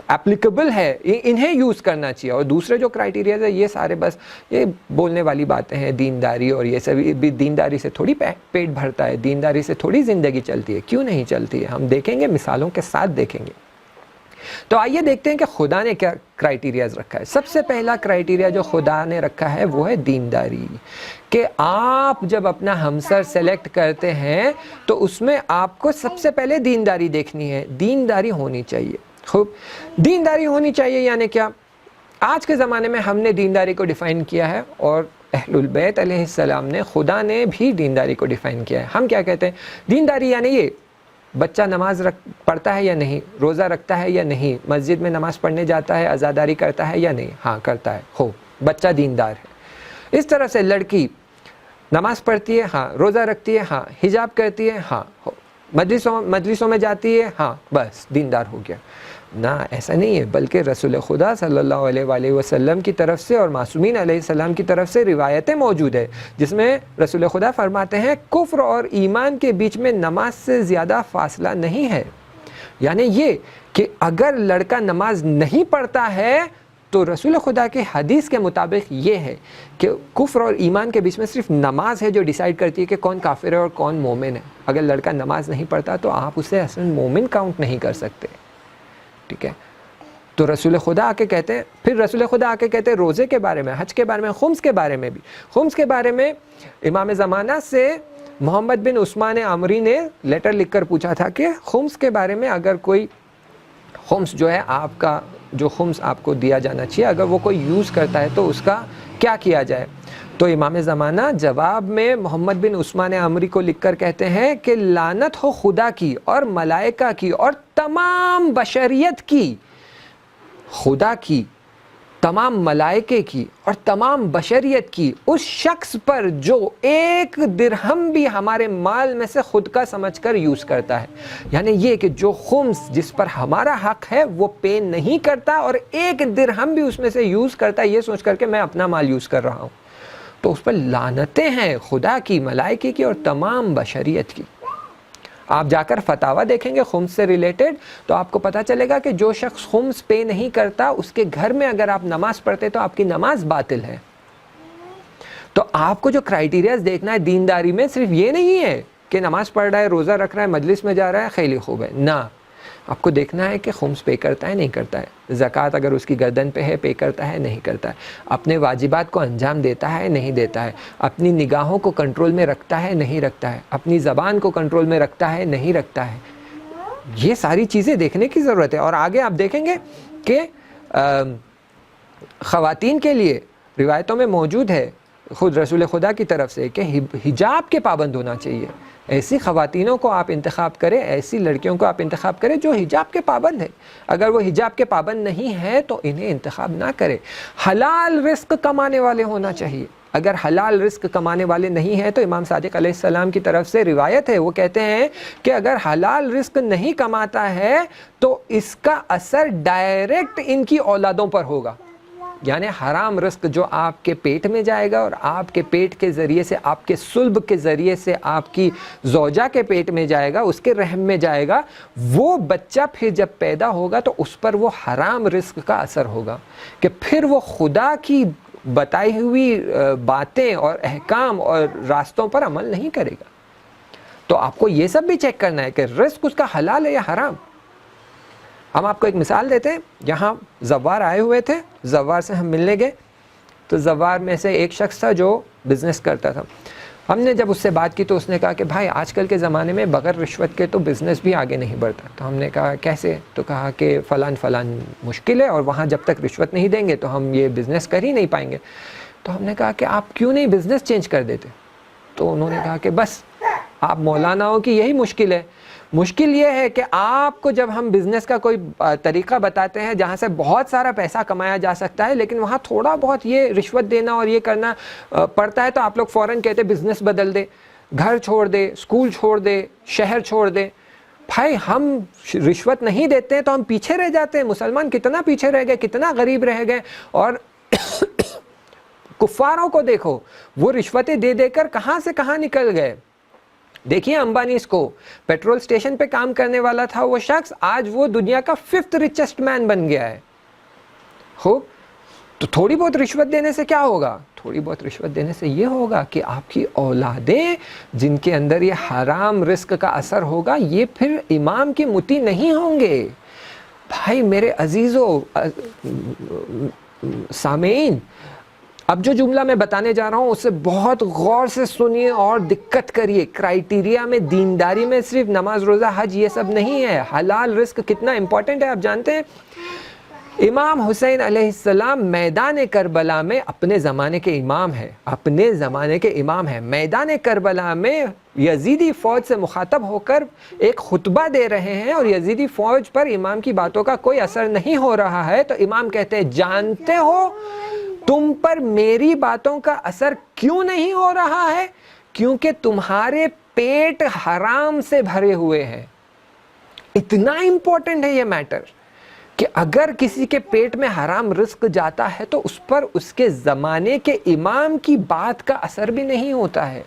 اپلیکیبل ہے، انہیں یوز کرنا چاہیے۔ اور دوسرے جو کرائیٹیریاز ہے یہ سارے بس یہ بولنے والی باتیں ہیں، دینداری اور یہ سب بھی، دینداری سے تھوڑی پیٹ بھرتا ہے، دینداری سے تھوڑی زندگی چلتی ہے، کیوں نہیں چلتی ہے، ہم دیکھیں گے، مثالوں کے ساتھ دیکھیں گے۔ تو آئیے دیکھتے ہیں کہ خدا نے کیا کرائیٹیریاز رکھا ہے۔ سب سے پہلا کرائیٹیریا جو خدا نے رکھا ہے وہ ہے دینداری، کہ آپ جب اپنا ہمسر سلیکٹ کرتے ہیں تو اس میں آپ کو سب سے پہلے دینداری دیکھنی ہے، دینداری ہونی چاہیے۔ خوب، دینداری ہونی چاہیے یعنی کیا؟ آج کے زمانے میں ہم نے دینداری کو ڈیفائن کیا ہے اور اہل البیت علیہ السلام نے، خدا نے بھی دینداری کو ڈیفائن کیا ہے. ہم کیا کہتے ہیں دینداری یعنی یہ بچہ نماز پڑھتا ہے یا نہیں، روزہ رکھتا ہے یا نہیں، مسجد میں نماز پڑھنے جاتا ہے، عزاداری کرتا ہے یا نہیں، ہاں کرتا ہے، ہو بچہ دیندار ہے. اس طرح سے لڑکی نماز پڑھتی ہے، ہاں روزہ رکھتی ہے، ہاں حجاب کرتی ہے، ہاں مجلسوں میں جاتی ہے، ہاں بس دیندار ہو گیا. نہ ایسا نہیں ہے، بلکہ رسول خدا صلی اللہ علیہ وآلہ وسلم کی طرف سے اور معصومین علیہ السلام کی طرف سے روایتیں موجود ہے جس میں رسول خدا فرماتے ہیں کفر اور ایمان کے بیچ میں نماز سے زیادہ فاصلہ نہیں ہے. یعنی یہ کہ اگر لڑکا نماز نہیں پڑھتا ہے تو رسول خدا کے حدیث کے مطابق یہ ہے کہ کفر اور ایمان کے بیچ میں صرف نماز ہے جو ڈیسائیڈ کرتی ہے کہ کون کافر ہے اور کون مومن ہے. اگر لڑکا نماز نہیں پڑھتا تو آپ اسے اصلا مومن کاؤنٹ نہیں کر سکتے. ٹھیک ہے، تو رسول خدا آ کے کہتے ہیں، پھر رسول خدا آ کے کہتے ہیں روزے کے بارے میں، حج کے بارے میں، خمس کے بارے میں بھی. خمس کے بارے میں امام زمانہ سے محمد بن عثمان عمری نے لیٹر لکھ کر پوچھا تھا کہ خمس کے بارے میں اگر کوئی خمس جو ہے آپ کا جو خمس آپ کو دیا جانا چاہیے اگر وہ کوئی یوز کرتا ہے تو اس کا کیا کیا جائے. تو امام زمانہ جواب میں محمد بن عثمان عمری کو لکھ کر کہتے ہیں کہ لعنت ہو خدا کی اور ملائکہ کی اور تمام بشریت کی، خدا کی، تمام ملائکے کی اور تمام بشریت کی اس شخص پر جو ایک درہم بھی ہمارے مال میں سے خود کا سمجھ کر یوز کرتا ہے. یعنی یہ کہ جو خمس جس پر ہمارا حق ہے وہ پے نہیں کرتا اور ایک درہم بھی اس میں سے یوز کرتا ہے یہ سوچ کر کہ میں اپنا مال یوز کر رہا ہوں، تو اس پر لعنتیں ہیں خدا کی، ملائکے کی اور تمام بشریت کی. آپ جا کر فتاویٰ دیکھیں گے خمس سے ریلیٹڈ تو آپ کو پتہ چلے گا کہ جو شخص خمس پے نہیں کرتا اس کے گھر میں اگر آپ نماز پڑھتے تو آپ کی نماز باطل ہے. تو آپ کو جو کرائیٹیریاز دیکھنا ہے دینداری میں صرف یہ نہیں ہے کہ نماز پڑھ رہا ہے، روزہ رکھ رہا ہے، مجلس میں جا رہا ہے، خیلی خوب ہے. نہ، آپ کو دیکھنا ہے کہ خمس پے کرتا ہے نہیں کرتا ہے، زکوٰۃ اگر اس کی گردن پہ ہے پے کرتا ہے نہیں کرتا ہے، اپنے واجبات کو انجام دیتا ہے نہیں دیتا ہے، اپنی نگاہوں کو کنٹرول میں رکھتا ہے نہیں رکھتا ہے، اپنی زبان کو کنٹرول میں رکھتا ہے نہیں رکھتا ہے. یہ ساری چیزیں دیکھنے کی ضرورت ہے. اور آگے آپ دیکھیں گے کہ خواتین کے لیے روایتوں میں موجود ہے خود رسول خدا کی طرف سے کہ حجاب کے پابند ہونا چاہیے. ایسی خواتینوں کو آپ انتخاب کریں، ایسی لڑکیوں کو آپ انتخاب کریں جو حجاب کے پابند ہے. اگر وہ حجاب کے پابند نہیں ہے تو انہیں انتخاب نہ کریں. حلال رزق کمانے والے ہونا چاہیے. اگر حلال رزق کمانے والے نہیں ہیں تو امام صادق علیہ السلام کی طرف سے روایت ہے، وہ کہتے ہیں کہ اگر حلال رزق نہیں کماتا ہے تو اس کا اثر ڈائریکٹ ان کی اولادوں پر ہوگا. یعنی حرام رزق جو آپ کے پیٹ میں جائے گا اور آپ کے پیٹ کے ذریعے سے، آپ کے صلب کے ذریعے سے آپ کی زوجہ کے پیٹ میں جائے گا، اس کے رحم میں جائے گا، وہ بچہ پھر جب پیدا ہوگا تو اس پر وہ حرام رزق کا اثر ہوگا کہ پھر وہ خدا کی بتائی ہوئی باتیں اور احکام اور راستوں پر عمل نہیں کرے گا. تو آپ کو یہ سب بھی چیک کرنا ہے کہ رزق اس کا حلال ہے یا حرام. ہم آپ کو ایک مثال دیتے ہیں. یہاں زوار آئے ہوئے تھے، زوار سے ہم ملنے گئے تو زوار میں سے ایک شخص تھا جو بزنس کرتا تھا. ہم نے جب اس سے بات کی تو اس نے کہا کہ بھائی آج کل کے زمانے میں بغیر رشوت کے تو بزنس بھی آگے نہیں بڑھتا. تو ہم نے کہا کیسے؟ تو کہا کہ فلان مشکل ہے اور وہاں جب تک رشوت نہیں دیں گے تو ہم یہ بزنس کر ہی نہیں پائیں گے. تو ہم نے کہا کہ آپ کیوں نہیں بزنس چینج کر دیتے؟ تو انہوں نے کہا کہ بس آپ مولاناؤں کی یہی مشکل ہے. مشکل یہ ہے کہ آپ کو جب ہم بزنس کا کوئی طریقہ بتاتے ہیں جہاں سے بہت سارا پیسہ کمایا جا سکتا ہے لیکن وہاں تھوڑا بہت یہ رشوت دینا اور یہ کرنا پڑتا ہے تو آپ لوگ فوراً کہتے بزنس بدل دے، گھر چھوڑ دے، اسکول چھوڑ دے، شہر چھوڑ دے. بھائی ہم رشوت نہیں دیتے ہیں تو ہم پیچھے رہ جاتے ہیں. مسلمان کتنا پیچھے رہ گئے، کتنا غریب رہ گئے. اور کفاروں کو دیکھو، وہ رشوتیں دے دے کر کہاں سے کہاں نکل گئے. دیکھیے امبانیز کو، پیٹرول سٹیشن پہ کام کرنے والا تھا وہ شخص، آج وہ دنیا کا 5th richest man بن گیا ہے. خوب، تو تھوڑی بہت رشوت دینے سے کیا ہوگا؟ تھوڑی بہت رشوت دینے سے یہ ہوگا کہ آپ کی اولادیں جن کے اندر یہ حرام رزق کا اثر ہوگا یہ پھر امام کی مطیع نہیں ہوں گے. بھائی میرے عزیزو سامعین، اب جو جملہ میں بتانے جا رہا ہوں اسے بہت غور سے سنیے اور دقت کریے. کرائیٹیریا میں، دینداری میں صرف نماز، روزہ، حج یہ سب نہیں ہے. حلال رزق کتنا امپورٹنٹ ہے آپ جانتے ہیں؟ امام حسین علیہ السلام میدان کربلا میں اپنے زمانے کے امام ہیں، اپنے زمانے کے امام ہیں، میدان کربلا میں یزیدی فوج سے مخاطب ہو کر ایک خطبہ دے رہے ہیں اور یزیدی فوج پر امام کی باتوں کا کوئی اثر نہیں ہو رہا ہے، تو امام کہتے ہیں جانتے ہو تم پر میری باتوں کا اثر کیوں نہیں ہو رہا ہے؟ کیونکہ تمہارے پیٹ حرام سے بھرے ہوئے ہیں۔ اتنا امپورٹنٹ ہے یہ میٹر کہ اگر کسی کے پیٹ میں حرام رزق جاتا ہے تو اس پر اس کے زمانے کے امام کی بات کا اثر بھی نہیں ہوتا ہے۔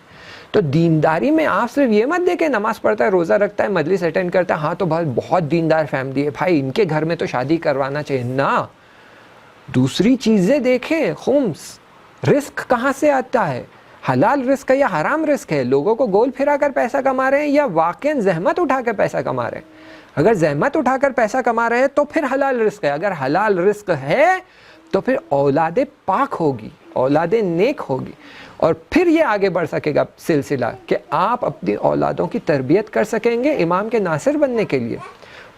تو دینداری میں آپ صرف یہ مت دیکھیں نماز پڑھتا ہے، روزہ رکھتا ہے، مجلس اٹینڈ کرتا ہے، ہاں تو بہت دیندار فیملی ہے بھائی، ان کے گھر میں تو شادی کروانا چاہیے، نہ، دوسری چیزیں دیکھیں، خمس رزق کہاں سے آتا ہے، حلال رزق ہے یا حرام رزق ہے، لوگوں کو گول پھرا کر پیسہ کما رہے ہیں یا واقعاً زحمت اٹھا کر پیسہ کما رہے ہیں۔ اگر زحمت اٹھا کر پیسہ کما رہے ہیں تو پھر حلال رزق ہے، اگر حلال رزق ہے تو پھر اولاد پاک ہوگی، اولاد نیک ہوگی، اور پھر یہ آگے بڑھ سکے گا سلسلہ کہ آپ اپنی اولادوں کی تربیت کر سکیں گے امام کے ناصر بننے کے لیے،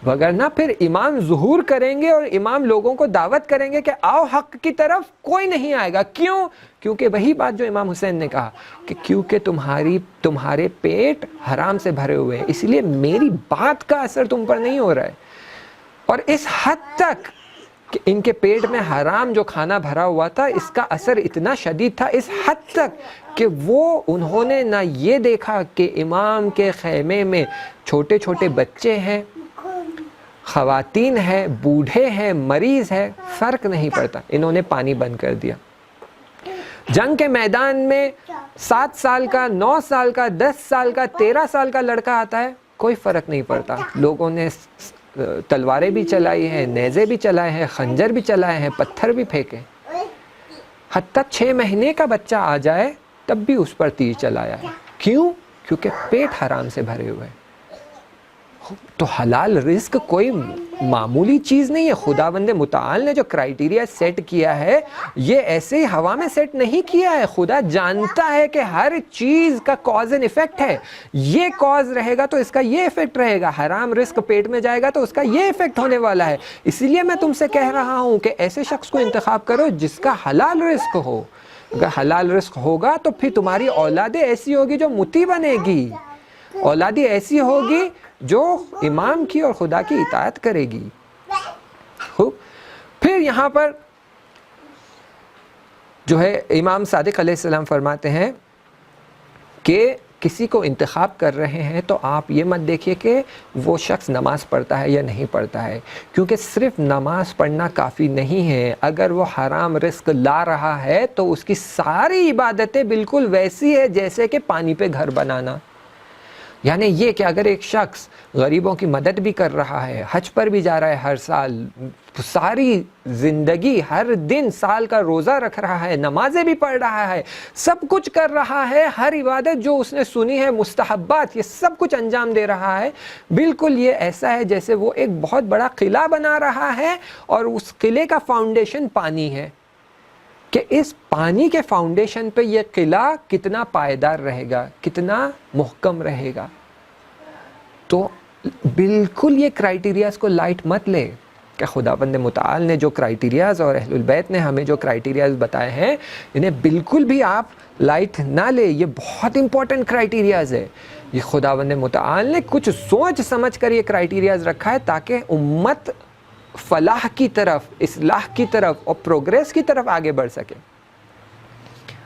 وگرنہ پھر امام ظہور کریں گے اور امام لوگوں کو دعوت کریں گے کہ آؤ حق کی طرف، کوئی نہیں آئے گا۔ کیوں؟ کیونکہ وہی بات جو امام حسین نے کہا کہ کیونکہ تمہارے پیٹ حرام سے بھرے ہوئے ہیں، اس لیے میری بات کا اثر تم پر نہیں ہو رہا ہے۔ اور اس حد تک کہ ان کے پیٹ میں حرام جو کھانا بھرا ہوا تھا اس کا اثر اتنا شدید تھا، اس حد تک کہ انہوں نے نہ یہ دیکھا کہ امام کے خیمے میں چھوٹے چھوٹے بچے ہیں، خواتین ہیں، بوڑھے ہیں، مریض ہے، فرق نہیں پڑتا، انہوں نے پانی بند کر دیا۔ جنگ کے میدان میں 7 سال کا، 9 سال کا، 10 سال کا، 13 سال کا لڑکا آتا ہے، کوئی فرق نہیں پڑتا، لوگوں نے تلواریں بھی چلائی ہیں، نیزے بھی چلائے ہیں، خنجر بھی چلائے ہیں، پتھر بھی پھینکے، حتیٰ 6 مہینے کا بچہ آ جائے تب بھی اس پر تیر چلایا ہے۔ کیوں؟ کیونکہ پیٹ حرام سے بھرے ہوئے ہیں۔ تو حلال رزق کوئی معمولی چیز نہیں ہے، خداوند متعال نے جو کرائیٹیریا سیٹ کیا ہے یہ ایسے ہی ہوا میں سیٹ نہیں کیا ہے، خدا جانتا ہے کہ ہر چیز کا کاز اینڈ ایفیکٹ ہے، یہ کاز رہے گا تو اس کا یہ ایفیکٹ رہے گا، حرام رزق پیٹ میں جائے گا تو اس کا یہ ایفیکٹ ہونے والا ہے۔ اسی لیے میں تم سے کہہ رہا ہوں کہ ایسے شخص کو انتخاب کرو جس کا حلال رزق ہو، اگر حلال رزق ہوگا تو پھر تمہاری اولادیں ایسی ہوگی جو مطیع بنے گی، اولادیں ایسی ہوگی جو امام کی اور خدا کی اطاعت کرے گی۔ پھر یہاں پر جو ہے امام صادق علیہ السلام فرماتے ہیں کہ کسی کو انتخاب کر رہے ہیں تو آپ یہ مت دیکھیے کہ وہ شخص نماز پڑھتا ہے یا نہیں پڑھتا ہے، کیونکہ صرف نماز پڑھنا کافی نہیں ہے، اگر وہ حرام رزق لا رہا ہے تو اس کی ساری عبادتیں بالکل ویسی ہے جیسے کہ پانی پہ گھر بنانا۔ یعنی یہ کہ اگر ایک شخص غریبوں کی مدد بھی کر رہا ہے، حج پر بھی جا رہا ہے ہر سال، ساری زندگی ہر دن سال کا روزہ رکھ رہا ہے، نمازیں بھی پڑھ رہا ہے، سب کچھ کر رہا ہے، ہر عبادت جو اس نے سنی ہے، مستحبات، یہ سب کچھ انجام دے رہا ہے، بالکل یہ ایسا ہے جیسے وہ ایک بہت بڑا قلعہ بنا رہا ہے اور اس قلعے کا فاؤنڈیشن پانی ہے، کہ اس پانی کے فاؤنڈیشن پہ یہ قلعہ کتنا پائیدار رہے گا، کتنا محکم رہے گا۔ تو بالکل یہ کرائیٹیریاز کو لائٹ مت لے کہ خداوند متعال نے جو کرائیٹیریاز اور اہل البیت نے ہمیں جو کرائیٹیریاز بتائے ہیں انہیں بالکل بھی آپ لائٹ نہ لے، یہ بہت امپورٹنٹ کرائیٹیریاز ہے، یہ خداوند متعال نے کچھ سوچ سمجھ کر یہ کرائیٹیریاز رکھا ہے تاکہ امت فلاح کی طرف، اصلاح کی طرف اور پروگریس کی طرف آگے بڑھ سکے۔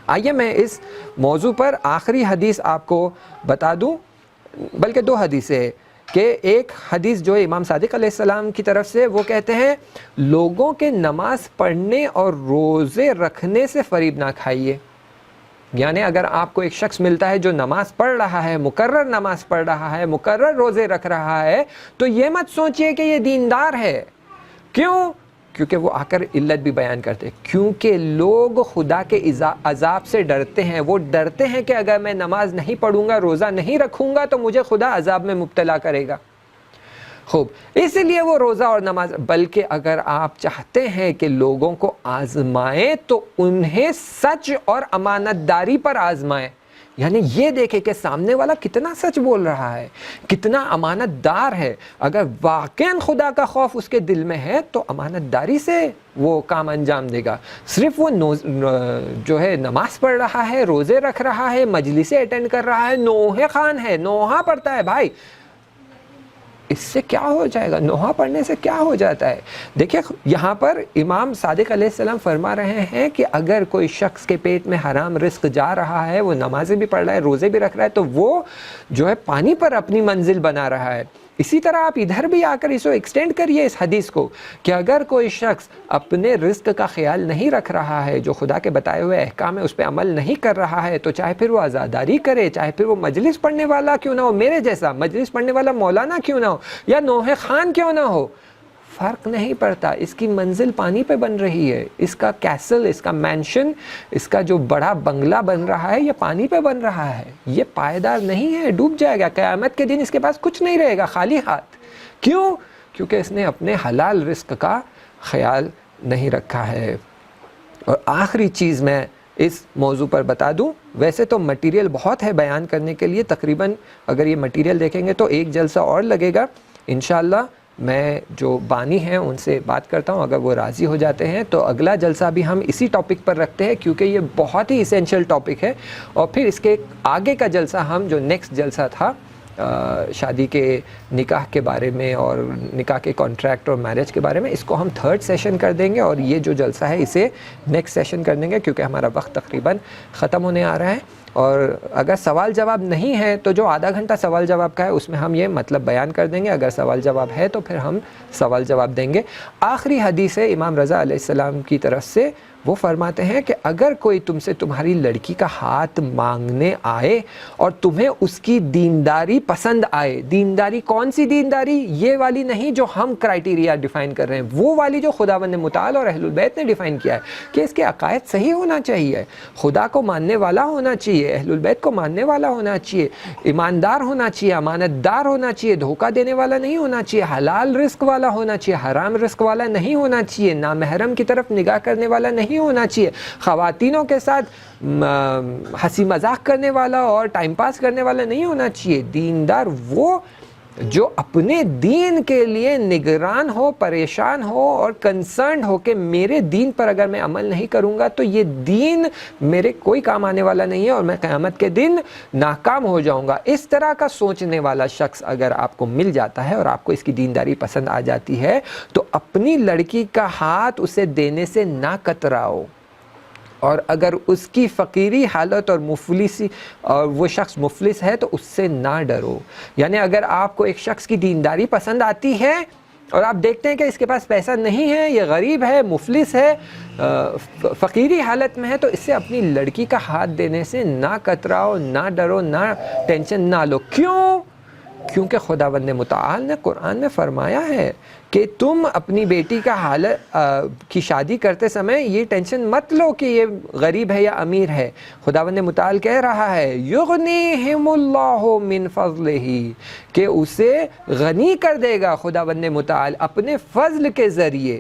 آئیے میں اس موضوع پر آخری حدیث آپ کو بتا دوں، بلکہ 2 حدیثیں، کہ ایک حدیث جو امام صادق علیہ السلام کی طرف سے، وہ کہتے ہیں لوگوں کے نماز پڑھنے اور روزے رکھنے سے فریب نہ کھائیے۔ یعنی اگر آپ کو ایک شخص ملتا ہے جو نماز پڑھ رہا ہے، مقرر نماز پڑھ رہا ہے، مقرر روزے رکھ رہا ہے، تو یہ مت سوچئے کہ یہ دیندار ہے۔ کیوں؟ کیونکہ وہ آ کر علت بھی بیان کرتے، کیونکہ لوگ خدا کے عذاب سے ڈرتے ہیں، وہ ڈرتے ہیں کہ اگر میں نماز نہیں پڑھوں گا، روزہ نہیں رکھوں گا تو مجھے خدا عذاب میں مبتلا کرے گا۔ خوب، اس لیے وہ روزہ اور نماز، بلکہ اگر آپ چاہتے ہیں کہ لوگوں کو آزمائیں تو انہیں سچ اور امانت داری پر آزمائیں، یعنی یہ دیکھے کہ سامنے والا کتنا سچ بول رہا ہے، کتنا امانت دار ہے. اگر واقعاً خدا کا خوف اس کے دل میں ہے تو امانت داری سے وہ کام انجام دے گا. صرف وہ جو ہے نماز پڑھ رہا ہے، روزے رکھ رہا ہے، مجلسیں اٹینڈ کر رہا ہے، نوحہ خوان ہے، نوحہ پڑھتا ہے، بھائی اس سے کیا ہو جائے گا؟ نوحہ پڑھنے سے کیا ہو جاتا ہے؟ دیکھیں یہاں پر امام صادق علیہ السلام فرما رہے ہیں کہ اگر کوئی شخص کے پیٹ میں حرام رزق جا رہا ہے، وہ نمازیں بھی پڑھ رہا ہے، روزے بھی رکھ رہا ہے، تو وہ جو ہے پانی پر اپنی منزل بنا رہا ہے. اسی طرح آپ ادھر بھی آ کر اس کو ایکسٹینڈ کریے اس حدیث کو کہ اگر کوئی شخص اپنے رزق کا خیال نہیں رکھ رہا ہے، جو خدا کے بتائے ہوئے احکام ہے اس پہ عمل نہیں کر رہا ہے، تو چاہے پھر وہ عزاداری کرے، چاہے پھر وہ مجلس پڑھنے والا کیوں نہ ہو، میرے جیسا مجلس پڑھنے والا مولانا کیوں نہ ہو، یا نوحہ خان کیوں نہ ہو، فرق نہیں پڑتا. اس کی منزل پانی پہ بن رہی ہے، اس کا کیسل، اس کا مینشن، اس کا جو بڑا بنگلہ بن رہا ہے یہ پانی پہ بن رہا ہے. یہ پائیدار نہیں ہے، ڈوب جائے گا. قیامت کے دن اس کے پاس کچھ نہیں رہے گا، خالی ہاتھ. کیوں؟ کیونکہ اس نے اپنے حلال رزق کا خیال نہیں رکھا ہے. اور آخری چیز میں اس موضوع پر بتا دوں، ویسے تو مٹیریل بہت ہے بیان کرنے کے لیے، تقریباً اگر یہ مٹیریل دیکھیں گے تو ایک جلسہ اور لگے گا. انشاءاللہ میں جو بانی ہیں ان سے بات کرتا ہوں، اگر وہ راضی ہو جاتے ہیں تو اگلا جلسہ بھی ہم اسی ٹاپک پر رکھتے ہیں، کیونکہ یہ بہت ہی اسینشیل ٹاپک ہے. اور پھر اس کے آگے کا جلسہ ہم جو نیکسٹ جلسہ تھا شادی کے نکاح کے بارے میں اور نکاح کے کانٹریکٹ اور میرج کے بارے میں، اس کو ہم تھرڈ سیشن کر دیں گے، اور یہ جو جلسہ ہے اسے نیکسٹ سیشن کر دیں گے، کیونکہ ہمارا وقت تقریباً ختم ہونے آ رہا ہے. اور اگر سوال جواب نہیں ہے تو جو آدھا گھنٹہ سوال جواب کا ہے اس میں ہم یہ مطلب بیان کر دیں گے. اگر سوال جواب ہے تو پھر ہم سوال جواب دیں گے. آخری حدیث ہے امام رضا علیہ السلام کی طرف سے، وہ فرماتے ہیں کہ اگر کوئی تم سے تمہاری لڑکی کا ہاتھ مانگنے آئے اور تمہیں اس کی دینداری پسند آئے، دینداری کون سی دینداری؟ یہ والی نہیں جو ہم کرائٹیریا ڈیفائن کر رہے ہیں، وہ والی جو خداوند متعال اور اہل البیت نے ڈیفائن کیا ہے کہ اس کے عقائد صحیح ہونا چاہیے، خدا کو ماننے والا ہونا چاہیے، اہل البیت کو ماننے والا ہونا چاہیے، ایماندار ہونا چاہیے، امانت دار ہونا چاہیے، دھوکہ دینے والا نہیں ہونا چاہیے، حلال رزق والا ہونا چاہیے، حرام رزق والا نہیں ہونا چاہیے، نامحرم کی طرف نگاہ کرنے والا نہیں ہونا چاہیے، خواتینوں کے ساتھ ہنسی مذاق کرنے والا اور ٹائم پاس کرنے والا نہیں ہونا چاہیے. دیندار وہ جو اپنے دین کے لیے نگران ہو، پریشان ہو اور کنسرنڈ ہو کہ میرے دین پر اگر میں عمل نہیں کروں گا تو یہ دین میرے کوئی کام آنے والا نہیں ہے اور میں قیامت کے دن ناکام ہو جاؤں گا. اس طرح کا سوچنے والا شخص اگر آپ کو مل جاتا ہے اور آپ کو اس کی دینداری پسند آ جاتی ہے تو اپنی لڑکی کا ہاتھ اسے دینے سے نہ کتراؤ. اور اگر اس کی فقیری حالت اور مفلسی اور وہ شخص مفلس ہے تو اس سے نہ ڈرو. یعنی اگر آپ کو ایک شخص کی دینداری پسند آتی ہے اور آپ دیکھتے ہیں کہ اس کے پاس پیسہ نہیں ہے، یہ غریب ہے، مفلس ہے، فقیری حالت میں ہے، تو اس سے اپنی لڑکی کا ہاتھ دینے سے نہ کتراؤ، نہ ڈرو، نہ ٹینشن نہ لو. کیوں؟ کیونکہ خداوند متعال نے قرآن میں فرمایا ہے کہ تم اپنی بیٹی کا حالت کی شادی کرتے سمے یہ ٹینشن مت لو کہ یہ غریب ہے یا امیر ہے. خداوند متعال کہہ رہا ہے یغنیہم اللہ من فضلہ، کہ اسے غنی کر دے گا خداوند متعال اپنے فضل کے ذریعے.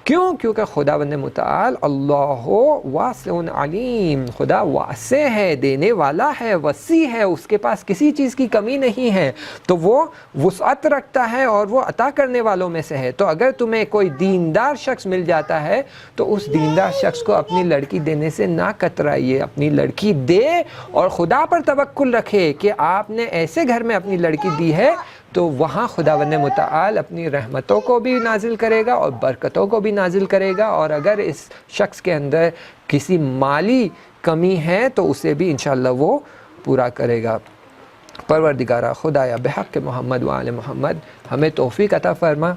کیوں؟ کیونکہ خداوند متعال اللہ واسع علیم، خدا واسع ہے، دینے والا ہے، وسیع ہے، اس کے پاس کسی چیز کی کمی نہیں ہے، تو وہ وسعت رکھتا ہے اور وہ عطا کرنے والوں میں سے ہے. تو اگر تمہیں کوئی دیندار شخص مل جاتا ہے تو اس دیندار شخص کو اپنی لڑکی دینے سے نہ کترائیے، اپنی لڑکی دے اور خدا پر توکل رکھے کہ آپ نے ایسے گھر میں اپنی لڑکی دی ہے تو وہاں خداوند متعال اپنی رحمتوں کو بھی نازل کرے گا اور برکتوں کو بھی نازل کرے گا. اور اگر اس شخص کے اندر کسی مالی کمی ہے تو اسے بھی انشاءاللہ وہ پورا کرے گا. پروردگارہ خدایا بحق محمد و آل محمد ہمیں توفیق عطا فرما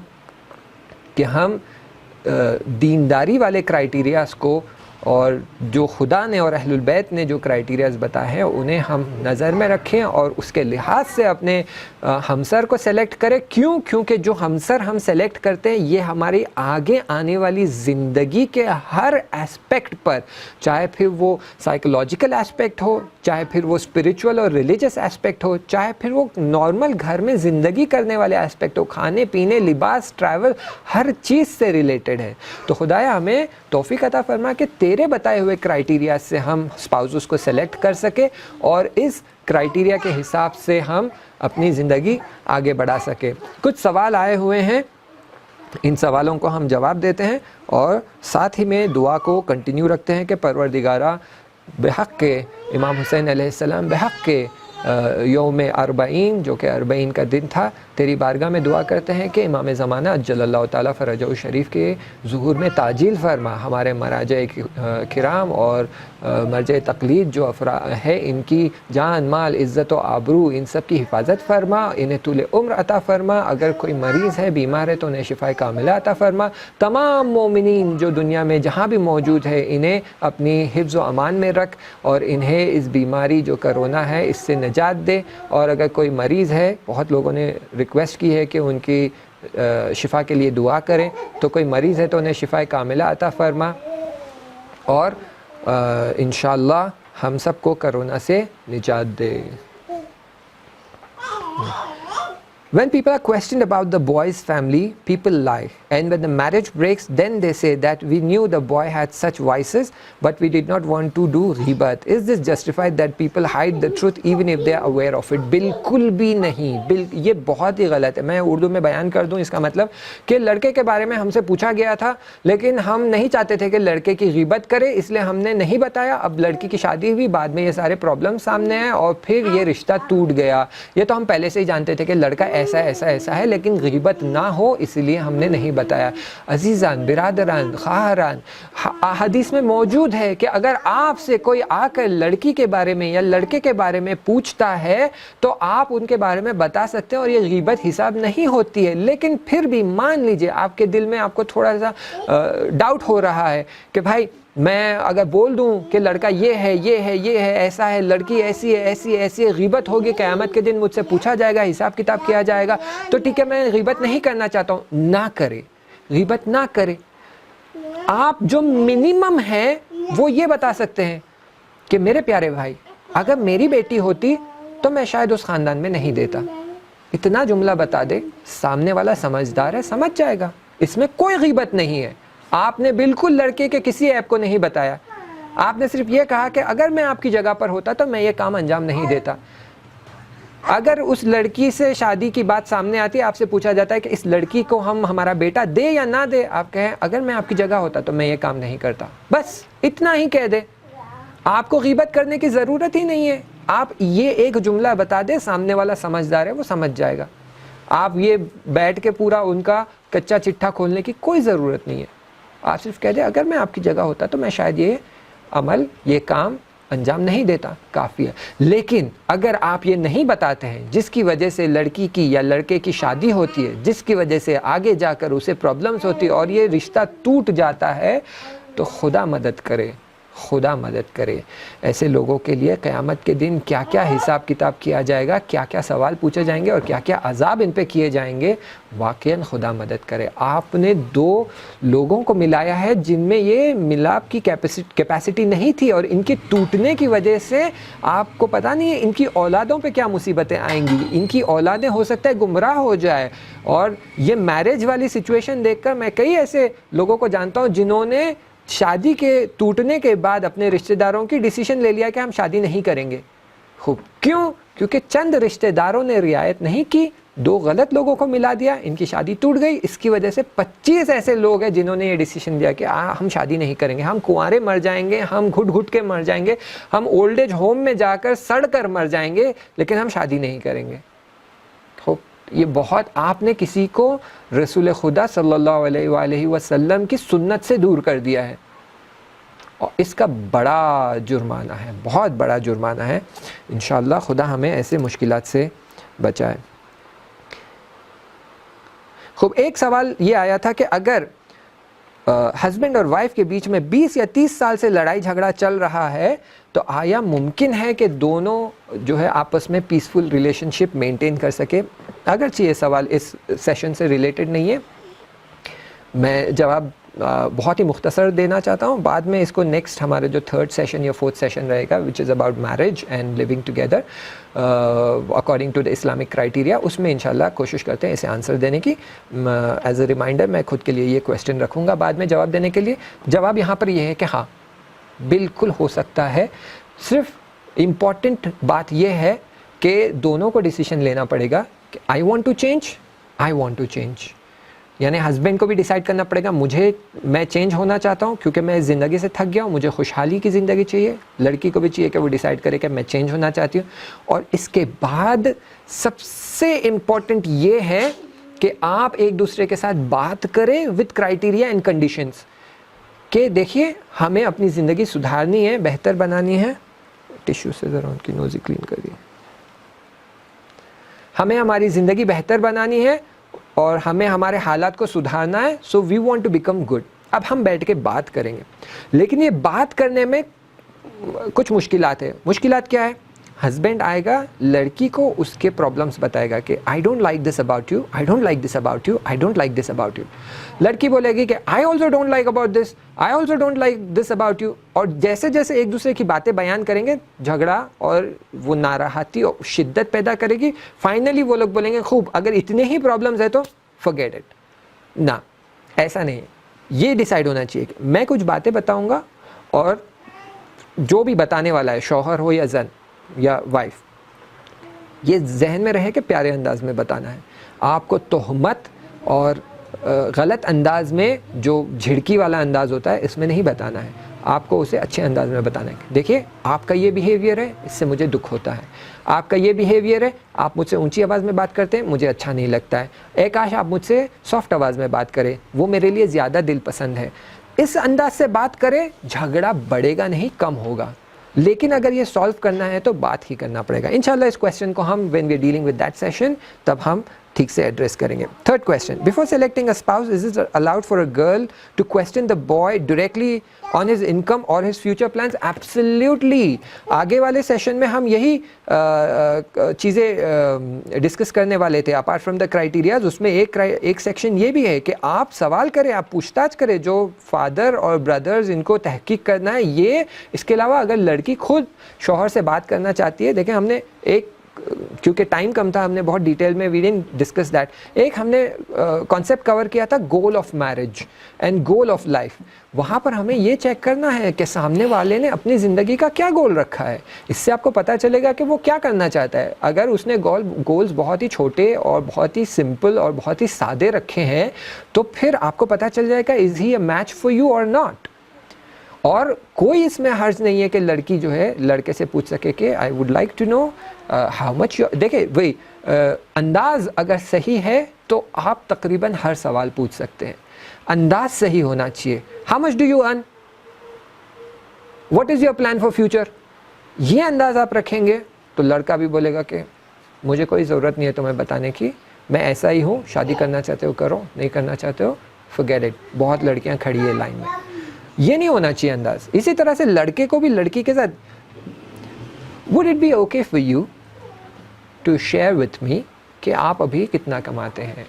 کہ ہم دینداری والے کرائیٹیریاز کو اور جو خدا نے اور اہل البیت نے جو کرائیٹیریاز بتائے ہیں انہیں ہم نظر میں رکھیں اور اس کے لحاظ سے اپنے ہمسر کو سلیکٹ کریں. کیوں؟ کیونکہ جو ہمسر ہم سلیکٹ کرتے ہیں یہ ہماری آگے آنے والی زندگی کے ہر ایسپیکٹ پر، چاہے پھر وہ سائیکولوجیکل ایسپیکٹ ہو، چاہے پھر وہ اسپریچول اور ریلیجس ایسپیکٹ ہو، چاہے پھر وہ نارمل گھر میں زندگی کرنے والے ایسپیکٹ ہو، کھانے پینے، لباس، ٹریول، ہر چیز سے ریلیٹڈ ہے. تو خدایا ہمیں توفیق عطا فرما کہ میرے بتائے ہوئے کرائٹیریا سے ہم اسپاؤزز کو سلیکٹ کر سکیں اور اس کرائٹیریا کے حساب سے ہم اپنی زندگی آگے بڑھا سکیں. کچھ سوال آئے ہوئے ہیں, ان سوالوں کو ہم جواب دیتے ہیں اور ساتھ ہی میں دعا کو کنٹینیو رکھتے ہیں کہ پروردگارہ بحق کے امام حسین علیہ السلام بحق کے یوم اربعین جو کہ اربعین کا دن تھا, تیری بارگاہ میں دعا کرتے ہیں کہ امام زمانہ اجل اللہ تعالیٰ فرجہ الشریف کے ظہور میں تعجیل فرما. ہمارے مراجع کرام اور مرجع تقلید جو ہے ان کی جان مال عزت و آبرو ان سب کی حفاظت فرما, انہیں طول عمر عطا فرما. اگر کوئی مریض ہے بیمار ہے تو انہیں شفائے کاملہ عطا فرما. تمام مومنین جو دنیا میں جہاں بھی موجود ہے انہیں اپنی حفظ و امان میں رکھ اور انہیں اس بیماری جو کرونا ہے اس سے نجات دے. اور اگر کوئی مریض ہے, بہت لوگوں نے ریکویسٹ کی ہے کہ ان کی شفا کے لیے دعا کریں, تو کوئی مریض ہے تو انہیں شفائے کاملہ عطا فرما اور انشاءاللہ ہم سب کو کرونا سے نجات دے. When people are questioned about the boy's family, people lie. And when the marriage breaks, then they say that we knew the boy had such vices, but we did not want to do ghibat. Is this justified that people hide the truth even if they are aware of it? بالکل بھی نہیں, یہ بہت ہی غلط ہے. میں اردو میں بیان کر دوں اس کا مطلب کہ لڑکے کے بارے میں ہم سے پوچھا گیا تھا لیکن ہم نہیں چاہتے تھے کہ لڑکے کی غیبت کرے, اس لیے ہم نے نہیں بتایا. اب لڑکی کی شادی ہوئی, بعد میں یہ سارے پرابلم سامنے آئے اور پھر یہ رشتہ ٹوٹ گیا. یہ تو ہم پہلے سے ہی جانتے تھے کہ لڑکا ایسا ایسا ایسا ہے, لیکن غیبت نہ ہو اس لیے ہم نے نہیں بتایا. عزیزان, برادران, خواہران, حدیث میں موجود ہے کہ اگر آپ سے کوئی آ کر لڑکی کے بارے میں یا لڑکے کے بارے میں پوچھتا ہے تو آپ ان کے بارے میں بتا سکتے ہیں اور یہ غیبت حساب نہیں ہوتی ہے. لیکن پھر بھی مان لیجئے آپ کے دل میں آپ کو تھوڑا سا ڈاؤٹ ہو رہا ہے کہ بھائی میں اگر بول دوں کہ لڑکا یہ ہے یہ ہے یہ ہے ایسا ہے, لڑکی ایسی ہے ایسی ہے ایسی ہے, غیبت ہوگی, قیامت کے دن مجھ سے پوچھا جائے گا, حساب کتاب کیا جائے گا, تو ٹھیک ہے میں غیبت نہیں کرنا چاہتا ہوں. نہ کرے, غیبت نہ کرے. آپ جو منیمم ہے وہ یہ بتا سکتے ہیں کہ میرے پیارے بھائی اگر میری بیٹی ہوتی تو میں شاید اس خاندان میں نہیں دیتا. اتنا جملہ بتا دے, سامنے والا سمجھدار ہے, سمجھ جائے گا, اس میں کوئی غیبت نہیں ہے. آپ نے بالکل لڑکے کے کسی ایپ کو نہیں بتایا, آپ نے صرف یہ کہا کہ اگر میں آپ کی جگہ پر ہوتا تو میں یہ کام انجام نہیں دیتا. اگر اس لڑکی سے شادی کی بات سامنے آتی ہے, آپ سے پوچھا جاتا ہے کہ اس لڑکی کو ہم ہمارا بیٹا دے یا نہ دے, آپ کہیں اگر میں آپ کی جگہ ہوتا تو میں یہ کام نہیں کرتا. بس اتنا ہی کہہ دے, آپ کو غیبت کرنے کی ضرورت ہی نہیں ہے. آپ یہ ایک جملہ بتا دے, سامنے والا سمجھدار ہے وہ سمجھ جائے گا. آپ یہ بیٹھ کے پورا ان کا کچا چٹھا کھولنے کی کوئی ضرورت نہیں ہے. آپ صرف کہہ دیں اگر میں آپ کی جگہ ہوتا تو میں شاید یہ عمل یہ کام انجام نہیں دیتا, کافی ہے. لیکن اگر آپ یہ نہیں بتاتے ہیں جس کی وجہ سے لڑکی کی یا لڑکے کی شادی ہوتی ہے, جس کی وجہ سے آگے جا کر اسے پرابلمز ہوتی ہے اور یہ رشتہ ٹوٹ جاتا ہے, تو خدا مدد کرے, خدا مدد کرے. ایسے لوگوں کے لیے قیامت کے دن کیا کیا حساب کتاب کیا جائے گا, کیا کیا سوال پوچھے جائیں گے اور کیا کیا عذاب ان پہ کیے جائیں گے. واقعاً خدا مدد کرے. آپ نے دو لوگوں کو ملایا ہے جن میں یہ ملاپ کی کیپیسٹی نہیں تھی اور ان کی ٹوٹنے کی وجہ سے آپ کو پتہ نہیں ہے ان کی اولادوں پہ کیا مصیبتیں آئیں گی. ان کی اولادیں ہو سکتا ہے گمراہ ہو جائے. اور یہ میرج والی سچویشن دیکھ کر میں کئی ایسے لوگوں کو جانتا ہوں جنہوں نے شادی کے ٹوٹنے کے بعد اپنے رشتہ داروں کی ڈیسیشن لے لیا کہ ہم شادی نہیں کریں گے. خوب, کیوں؟ کیونکہ چند رشتہ داروں نے رعایت نہیں کی, دو غلط لوگوں کو ملا دیا, ان کی شادی ٹوٹ گئی. اس کی وجہ سے 25 ایسے لوگ ہیں جنہوں نے یہ ڈیسیشن لیا کہ ہم شادی نہیں کریں گے, ہم کنوارے مر جائیں گے, ہم گھٹ گھٹ کے مر جائیں گے, ہم اولڈ ایج ہوم میں جا کر سڑ کر مر جائیں گے, لیکن ہم شادی نہیں کریں گے. خوب, یہ بہت آپ نے کسی کو رسول خدا صلی اللہ علیہ وآلہ وسلم کی سنت سے دور کر دیا ہے, اور اس کا بڑا جرمانہ ہے, بہت بڑا جرمانہ ہے. انشاءاللہ خدا ہمیں ایسے مشکلات سے بچائے. خوب, ایک سوال یہ آیا تھا کہ اگر ہسبینڈ اور وائف کے بیچ میں 20 یا 30 سال سے لڑائی جھگڑا چل رہا ہے تو آیا ممکن ہے کہ دونوں جو ہے آپس میں پیسفل ریلیشن شپ مینٹین کر سکے؟ اگرچہ یہ سوال اس سیشن سے ریلیٹڈ نہیں ہے, میں جواب بہت ہی مختصر دینا چاہتا ہوں. بعد میں اس کو نیکسٹ ہمارے جو 3rd سیشن یا 4th سیشن رہے گا which is about marriage and living together according to the Islamic criteria, اس میں انشاءاللہ کوشش کرتے ہیں اسے آنسر دینے کی. ایز اے ریمائنڈر میں خود کے لیے یہ کویسچن رکھوں گا بعد میں جواب دینے کے لیے. جواب یہاں پر یہ ہے کہ ہاں, بالکل ہو سکتا ہے. صرف امپورٹنٹ بات یہ ہے کہ دونوں کو ڈیسیشن لینا پڑے گا کہ I want to change, I want to change. یعنی ہسبینڈ کو بھی ڈیسائیڈ کرنا پڑے گا میں چینج ہونا چاہتا ہوں کیونکہ میں اس زندگی سے تھک گیا ہوں, مجھے خوشحالی کی زندگی چاہیے. لڑکی کو بھی چاہیے کہ وہ ڈیسائیڈ کرے کہ میں چینج ہونا چاہتی ہوں. اور اس کے بعد سب سے امپورٹنٹ یہ ہے کہ آپ ایک دوسرے کے ساتھ بات کریں وتھ کرائٹیریا اینڈ کنڈیشنز کہ دیکھیے ہمیں اپنی زندگی سدھارنی ہے, بہتر بنانی ہے. ٹیشو سے ذرا ان کی نوزی کلین کریے. ہمیں ہماری زندگی بہتر بنانی ہے اور ہمیں ہمارے حالات کو سدھارنا ہے. So we want to become good. اب ہم بیٹھ کے بات کریں گے, لیکن یہ بات کرنے میں کچھ مشکلات ہے. مشکلات کیا ہے؟ ہسبینڈ آئے گا, لڑکی کو اس کے پرابلمس بتائے گا کہ I don't like this about you, I don't like this about you, I don't like this about you. لڑکی بولے گی کہ I also don't like about this, I also don't like this about you. اور جیسے جیسے ایک دوسرے کی باتیں بیان کریں گے, جھگڑا اور وہ ناراحتی اور شدت پیدا کرے گی. فائنلی وہ لوگ بولیں گے خوب, اگر اتنے ہی پرابلمس ہیں تو forget it. نہ, ایسا نہیں. یہ ڈیسائیڈ ہونا چاہیے کہ میں کچھ باتیں بتاؤں گا اور جو بھی بتانے والا ہے, شوہر ہو یا زن یا وائف, یہ ذہن میں رہے کہ پیارے انداز میں بتانا ہے. آپ کو تہمت اور غلط انداز میں, جو جھڑکی والا انداز ہوتا ہے, اس میں نہیں بتانا ہے. آپ کو اسے اچھے انداز میں بتانا ہے. دیکھیے آپ کا یہ بیہیویئر ہے, اس سے مجھے دکھ ہوتا ہے. آپ کا یہ بیہیویئر ہے, آپ مجھ سے اونچی آواز میں بات کرتے ہیں, مجھے اچھا نہیں لگتا ہے. کاش آپ مجھ سے سافٹ آواز میں بات کریں, وہ میرے لیے زیادہ دل پسند ہے. اس انداز سے بات کریں, جھگڑا بڑھے گا نہیں, کم ہوگا. لیکن اگر یہ سالو کرنا ہے تو بات ہی کرنا پڑے گا. انشاءاللہ اس کویسچن کو ہم when we are dealing with that session تب ہم ٹھیک سے ایڈریس کریں گے. Third question, before selecting a spouse, is it allowed for a girl to question the boy directly on his income or his future plans? Absolutely. آگے والے session میں ہم یہی چیزیں ڈسکس کرنے والے تھے. اپارٹ فرام دا کرائٹیریاز, اس میں ایک سیکشن یہ بھی ہے کہ آپ سوال کریں, آپ پوچھ تاچھ کریں. جو فادر اور بردرز ان کو تحقیق کرنا ہے یہ. اس کے علاوہ اگر لڑکی خود شوہر سے بات کرنا چاہتی ہے, دیکھیں ہم نے کیونکہ ٹائم کم تھا, ہم نے بہت ڈیٹیل میں وی ڈنٹ ڈسکس دیٹ. ہم نے کانسیپٹ کور کیا تھا goal of marriage and goal of life. وہاں پر ہمیں یہ چیک کرنا ہے کہ سامنے والے نے اپنی زندگی کا کیا گول رکھا ہے. اس سے آپ کو پتہ چلے گا کہ وہ کیا کرنا چاہتا ہے. اگر اس نے گولز بہت ہی چھوٹے اور بہت ہی سمپل اور بہت ہی سادے رکھے ہیں تو پھر آپ کو پتہ چل جائے گا از ہی اے میچ فار یو اور ناٹ. اور کوئی اس میں حرج نہیں ہے کہ لڑکی جو ہے لڑکے سے پوچھ سکے کہ I would like to know how much you. دیکھیں وہی انداز اگر صحیح ہے تو آپ تقریباً ہر سوال پوچھ سکتے ہیں. انداز صحیح ہونا چاہیے. How much do you earn, what is your plan for future. یہ انداز آپ رکھیں گے تو لڑکا بھی بولے گا کہ مجھے کوئی ضرورت نہیں ہے تمہیں بتانے کی, میں ایسا ہی ہوں, شادی کرنا چاہتے ہو کرو, نہیں کرنا چاہتے ہو forget it. بہت لڑکیاں کھڑی ہیں لائن میں. یہ نہیں ہونا چاہیے انداز. اسی طرح سے لڑکے کو بھی لڑکی کے ساتھ would it be okay for you to share with me کہ آپ ابھی کتنا کماتے ہیں.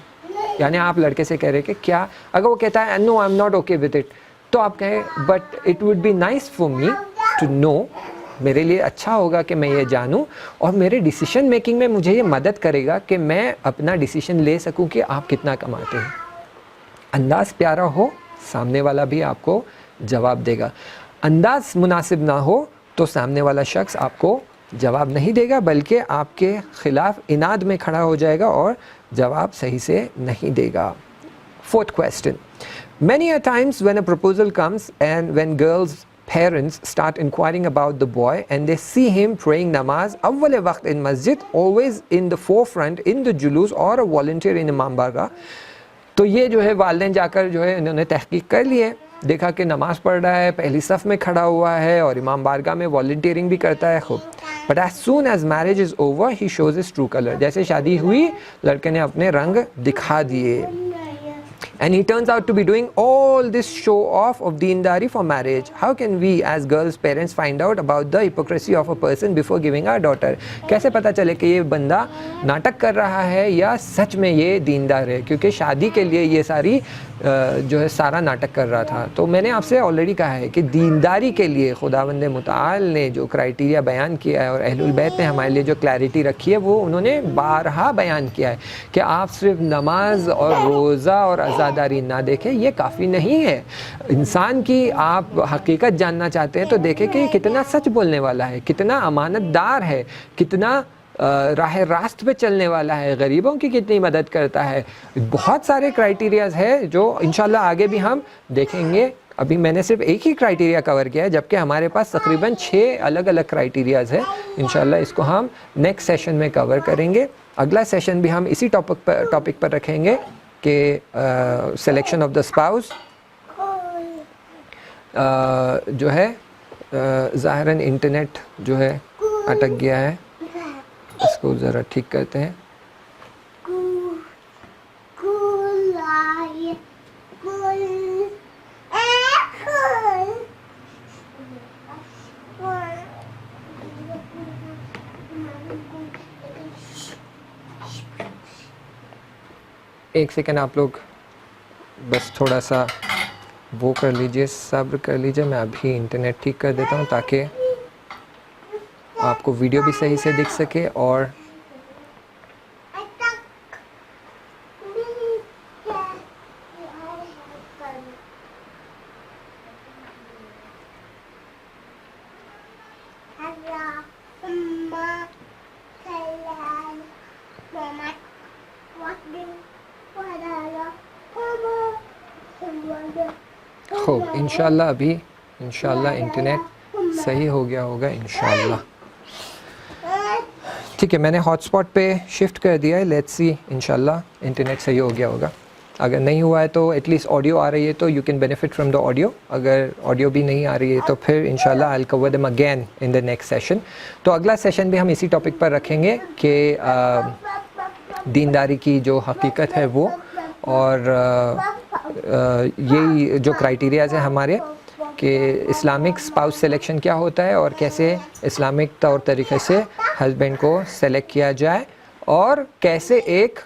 یعنی آپ لڑکے سے کہہ رہے کہ کیا, اگر وہ کہتا ہے no I'm not okay with it, تو آپ کہیں but it would be nice for me to know, میرے لیے اچھا ہوگا کہ میں یہ جانوں اور میرے ڈیسیشن میکنگ میں مجھے یہ مدد کرے گا کہ میں اپنا ڈیسیشن لے سکوں کہ آپ کتنا کماتے ہیں. انداز پیارا ہو, سامنے والا بھی آپ کو جواب دے گا. انداز مناسب نہ ہو تو سامنے والا شخص آپ کو جواب نہیں دے گا, بلکہ آپ کے خلاف اناد میں کھڑا ہو جائے گا اور جواب صحیح سے نہیں دے گا. Fourth question. Many a times when a proposal comes and when girls' parents start inquiring about the boy and they see him praying namaz awwal waqt in masjid, always in the forefront in the julus or a volunteer in imam bargah, تو یہ جو ہے والدین جا کر جو ہے انہوں نے تحقیق کر لی ہے, دیکھا کہ نماز پڑھ رہا ہے, پہلی صف میں کھڑا ہوا ہے اور امام بارگاہ میں والنٹیئرنگ بھی کرتا ہے خوب. But as soon as marriage is over he shows his true colour. جیسے شادی ہوئی لڑکے نے اپنے رنگ دکھا دیے. And he turns out to be doing all this show off of deendari for marriage. How can we as girls' parents find out about the hypocrisy of a person before giving our daughter? کیسے پتہ چلے کہ یہ بندہ ناٹک کر رہا ہے یا سچ میں یہ دیندار ہے, کیونکہ شادی کے لیے یہ ساری جو ہے سارا ناٹک کر رہا تھا. تو میں نے آپ سے آلریڈی کہا ہے کہ دینداری کے لیے خداوند متعال نے جو کرائٹیریا بیان کیا ہے اور اہل البیت نے ہمارے لیے جو کلیئرٹی رکھی ہے وہ انہوں نے بارہا بیان کیا ہے کہ آپ صرف نماز اور روزہ اور عزاداری وفاداری نہ دیکھیں یہ کافی نہیں ہے. انسان کی آپ حقیقت جاننا چاہتے ہیں تو دیکھیں کہ کتنا سچ بولنے والا ہے, کتنا امانت دار ہے, کتنا راہ راست پہ چلنے والا ہے, غریبوں کی کتنی مدد کرتا ہے. بہت سارے کرائٹیریاز ہے جو انشاءاللہ آگے بھی ہم دیکھیں گے. ابھی میں نے صرف ایک ہی کرائٹیریا کور کیا ہے جبکہ ہمارے پاس تقریباً 6 الگ الگ کرائٹیریاز ہے. انشاءاللہ اس کو ہم نیکسٹ سیشن میں کور کریں گے. اگلا سیشن بھی ہم اسی ٹاپک پر رکھیں گے کہ سلیکشن آف دا اسپاؤس جو ہے ظاہراً انٹرنیٹ جو ہے اٹک گیا ہے, اس کو ذرا ٹھیک کرتے ہیں. ایک سیکنڈ آپ لوگ بس تھوڑا سا وہ کر لیجئے, صبر کر لیجئے. میں ابھی انٹرنیٹ ٹھیک کر دیتا ہوں تاکہ آپ کو ویڈیو بھی صحیح سے دکھ سکے اور خوب انشاءاللہ ابھی انشاءاللہ انٹرنیٹ صحیح ہو گیا ہوگا انشاءاللہ. ٹھیک ہے, میں نے ہاٹ اسپاٹ پہ شفٹ کر دیا ہے. لیٹس سی انشاءاللہ انٹرنیٹ صحیح ہو گیا ہوگا. اگر نہیں ہوا ہے تو ایٹ لیسٹ آڈیو آ رہی ہے تو you can benefit from the audio. اگر آڈیو بھی نہیں آ رہی ہے تو پھر انشاءاللہ I will cover them again in the next session. تو اگلا سیشن بھی ہم اسی ٹاپک پر رکھیں گے کہ دینداری کی جو حقیقت ہے وہ, اور یہی جو کرائٹیریاز ہیں ہمارے کہ اسلامک اسپاؤس سلیکشن کیا ہوتا ہے اور کیسے اسلامک طور طریقے سے ہسبینڈ کو سلیکٹ کیا جائے, اور کیسے ایک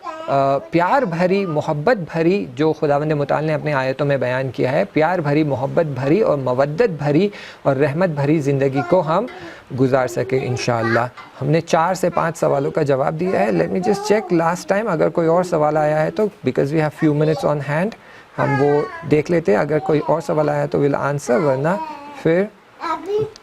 پیار بھری محبت بھری جو خداوند متعال نے اپنے آیتوں میں بیان کیا ہے, پیار بھری محبت بھری اور مودت بھری اور رحمت بھری زندگی کو ہم گزار سکیں انشاءاللہ. ہم نے 4 سے 5 سوالوں کا جواب دیا ہے. Let me just check last time اگر کوئی اور سوال آیا ہے تو because we have few minutes on hand ہم وہ دیکھ لیتے ہیں. اگر کوئی اور سوال آیا تو ول آنسر, ورنہ پھر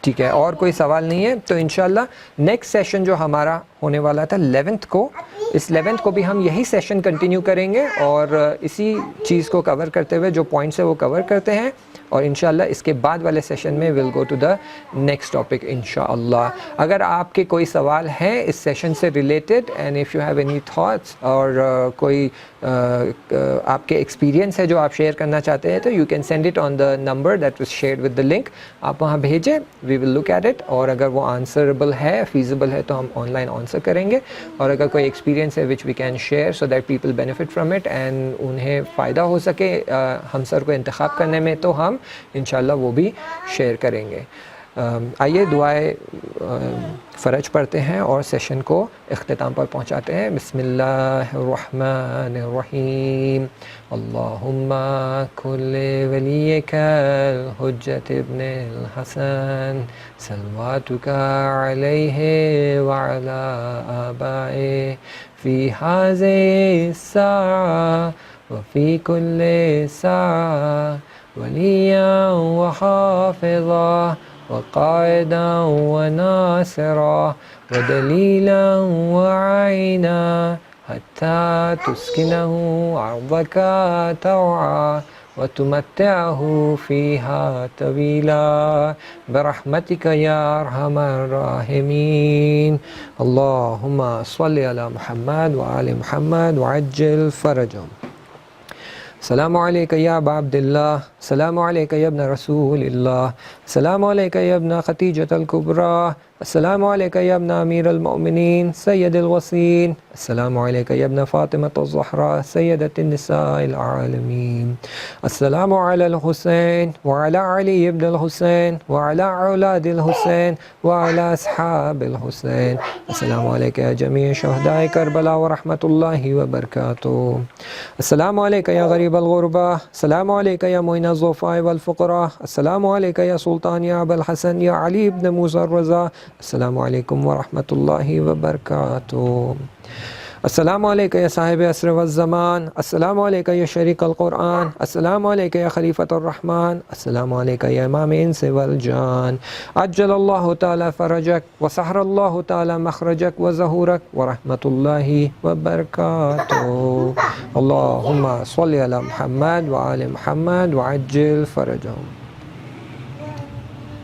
ٹھیک ہے. اور کوئی سوال نہیں ہے تو انشاءاللہ نیکسٹ سیشن جو ہمارا ہونے والا تھا 11th کو, اس 11th کو بھی ہم یہی سیشن کنٹینیو کریں گے اور اسی چیز کو کور کرتے ہوئے جو پوائنٹس ہیں وہ کور کرتے ہیں, اور انشاءاللہ اس کے بعد والے سیشن میں will go to the next topic انشاءاللہ. اگر آپ کے کوئی سوال ہیں اس سیشن سے related and if you have any thoughts اور کوئی آپ کے ایکسپیرینس ہے جو آپ شیئر کرنا چاہتے ہیں تو you can send it on the number that was shared with the link. آپ وہاں بھیجیں, وی ول لک ایٹ اٹ, اور اگر وہ آنسربل ہے فیزیبل ہے تو ہم آن لائن آنسر کریں گے. اور اگر کوئی ایکسپیرینس ہے which we can share so that people benefit from it and انہیں فائدہ ہو سکے ہم سر کو انتخاب کرنے میں, تو ہم انشاءاللہ وہ بھی شیئر کریں گے. آئیے دعائے فرج پڑھتے ہیں اور سیشن کو اختتام پر پہنچاتے ہیں. بسم اللہ الرحمن الرحیم. اللہم کل ولیک الحجۃ ابن الحسن صلواتک علیہ وعلی آبائہ فی ہذہ الساعہ وفی کل ساعہ ولیاً وحافظا وقائدا وناصرا ودلیلا وعینا حتی تسکنہ عرضک طوعا وتمتعہ فیہا طویلا برحمتک یا ارحم الراحمین. اللہم صلی علی محمد وآل محمد وعجل فرجہم. السلام علیکہ یا ابا عبداللہ, السلام علیکہ یا ابن رسول اللہ, السلام علیکہ یا ابن خدیجۃ الکبریٰ, السلام علیکہ یا ابن امیر المؤمنین سید الوصین, السلام علیکہ یا ابن فاطمۃ الزہراء سیدۃ النساء العالمین, السلام علی الحسین وعلی علی ابن الحسین وعلی اولاد الحسین وعلی اصحاب الحسین, السلام علیکہ یا جمیع شہداء کربلا ورحمۃ اللہ وبرکاتہ, السلام علیکہ یا غریب الغربا, السلام علیکہ یا معین الضعفاء والفقراء, السلام علیکہ یا سلطان یا ابا الحسن یا علی ابن موسیٰ الرضا, السلام علیکم ورحمۃ اللہ وبرکاتہ. السلام علیکم یا صاحب عصر والزمان، السلام علیکم یا شریک القرآن، السلام علیکم یا خلیفۃ الرحمن، السلام علیکم یا امام انس والجان، عجل اللہ تعالی فرجک وسحر اللہ تعالی مخرجک وظہورک ورحمۃ اللہ وبرکاتہ۔ اللہم صلی علی محمد وآل محمد وعجل فرجہم۔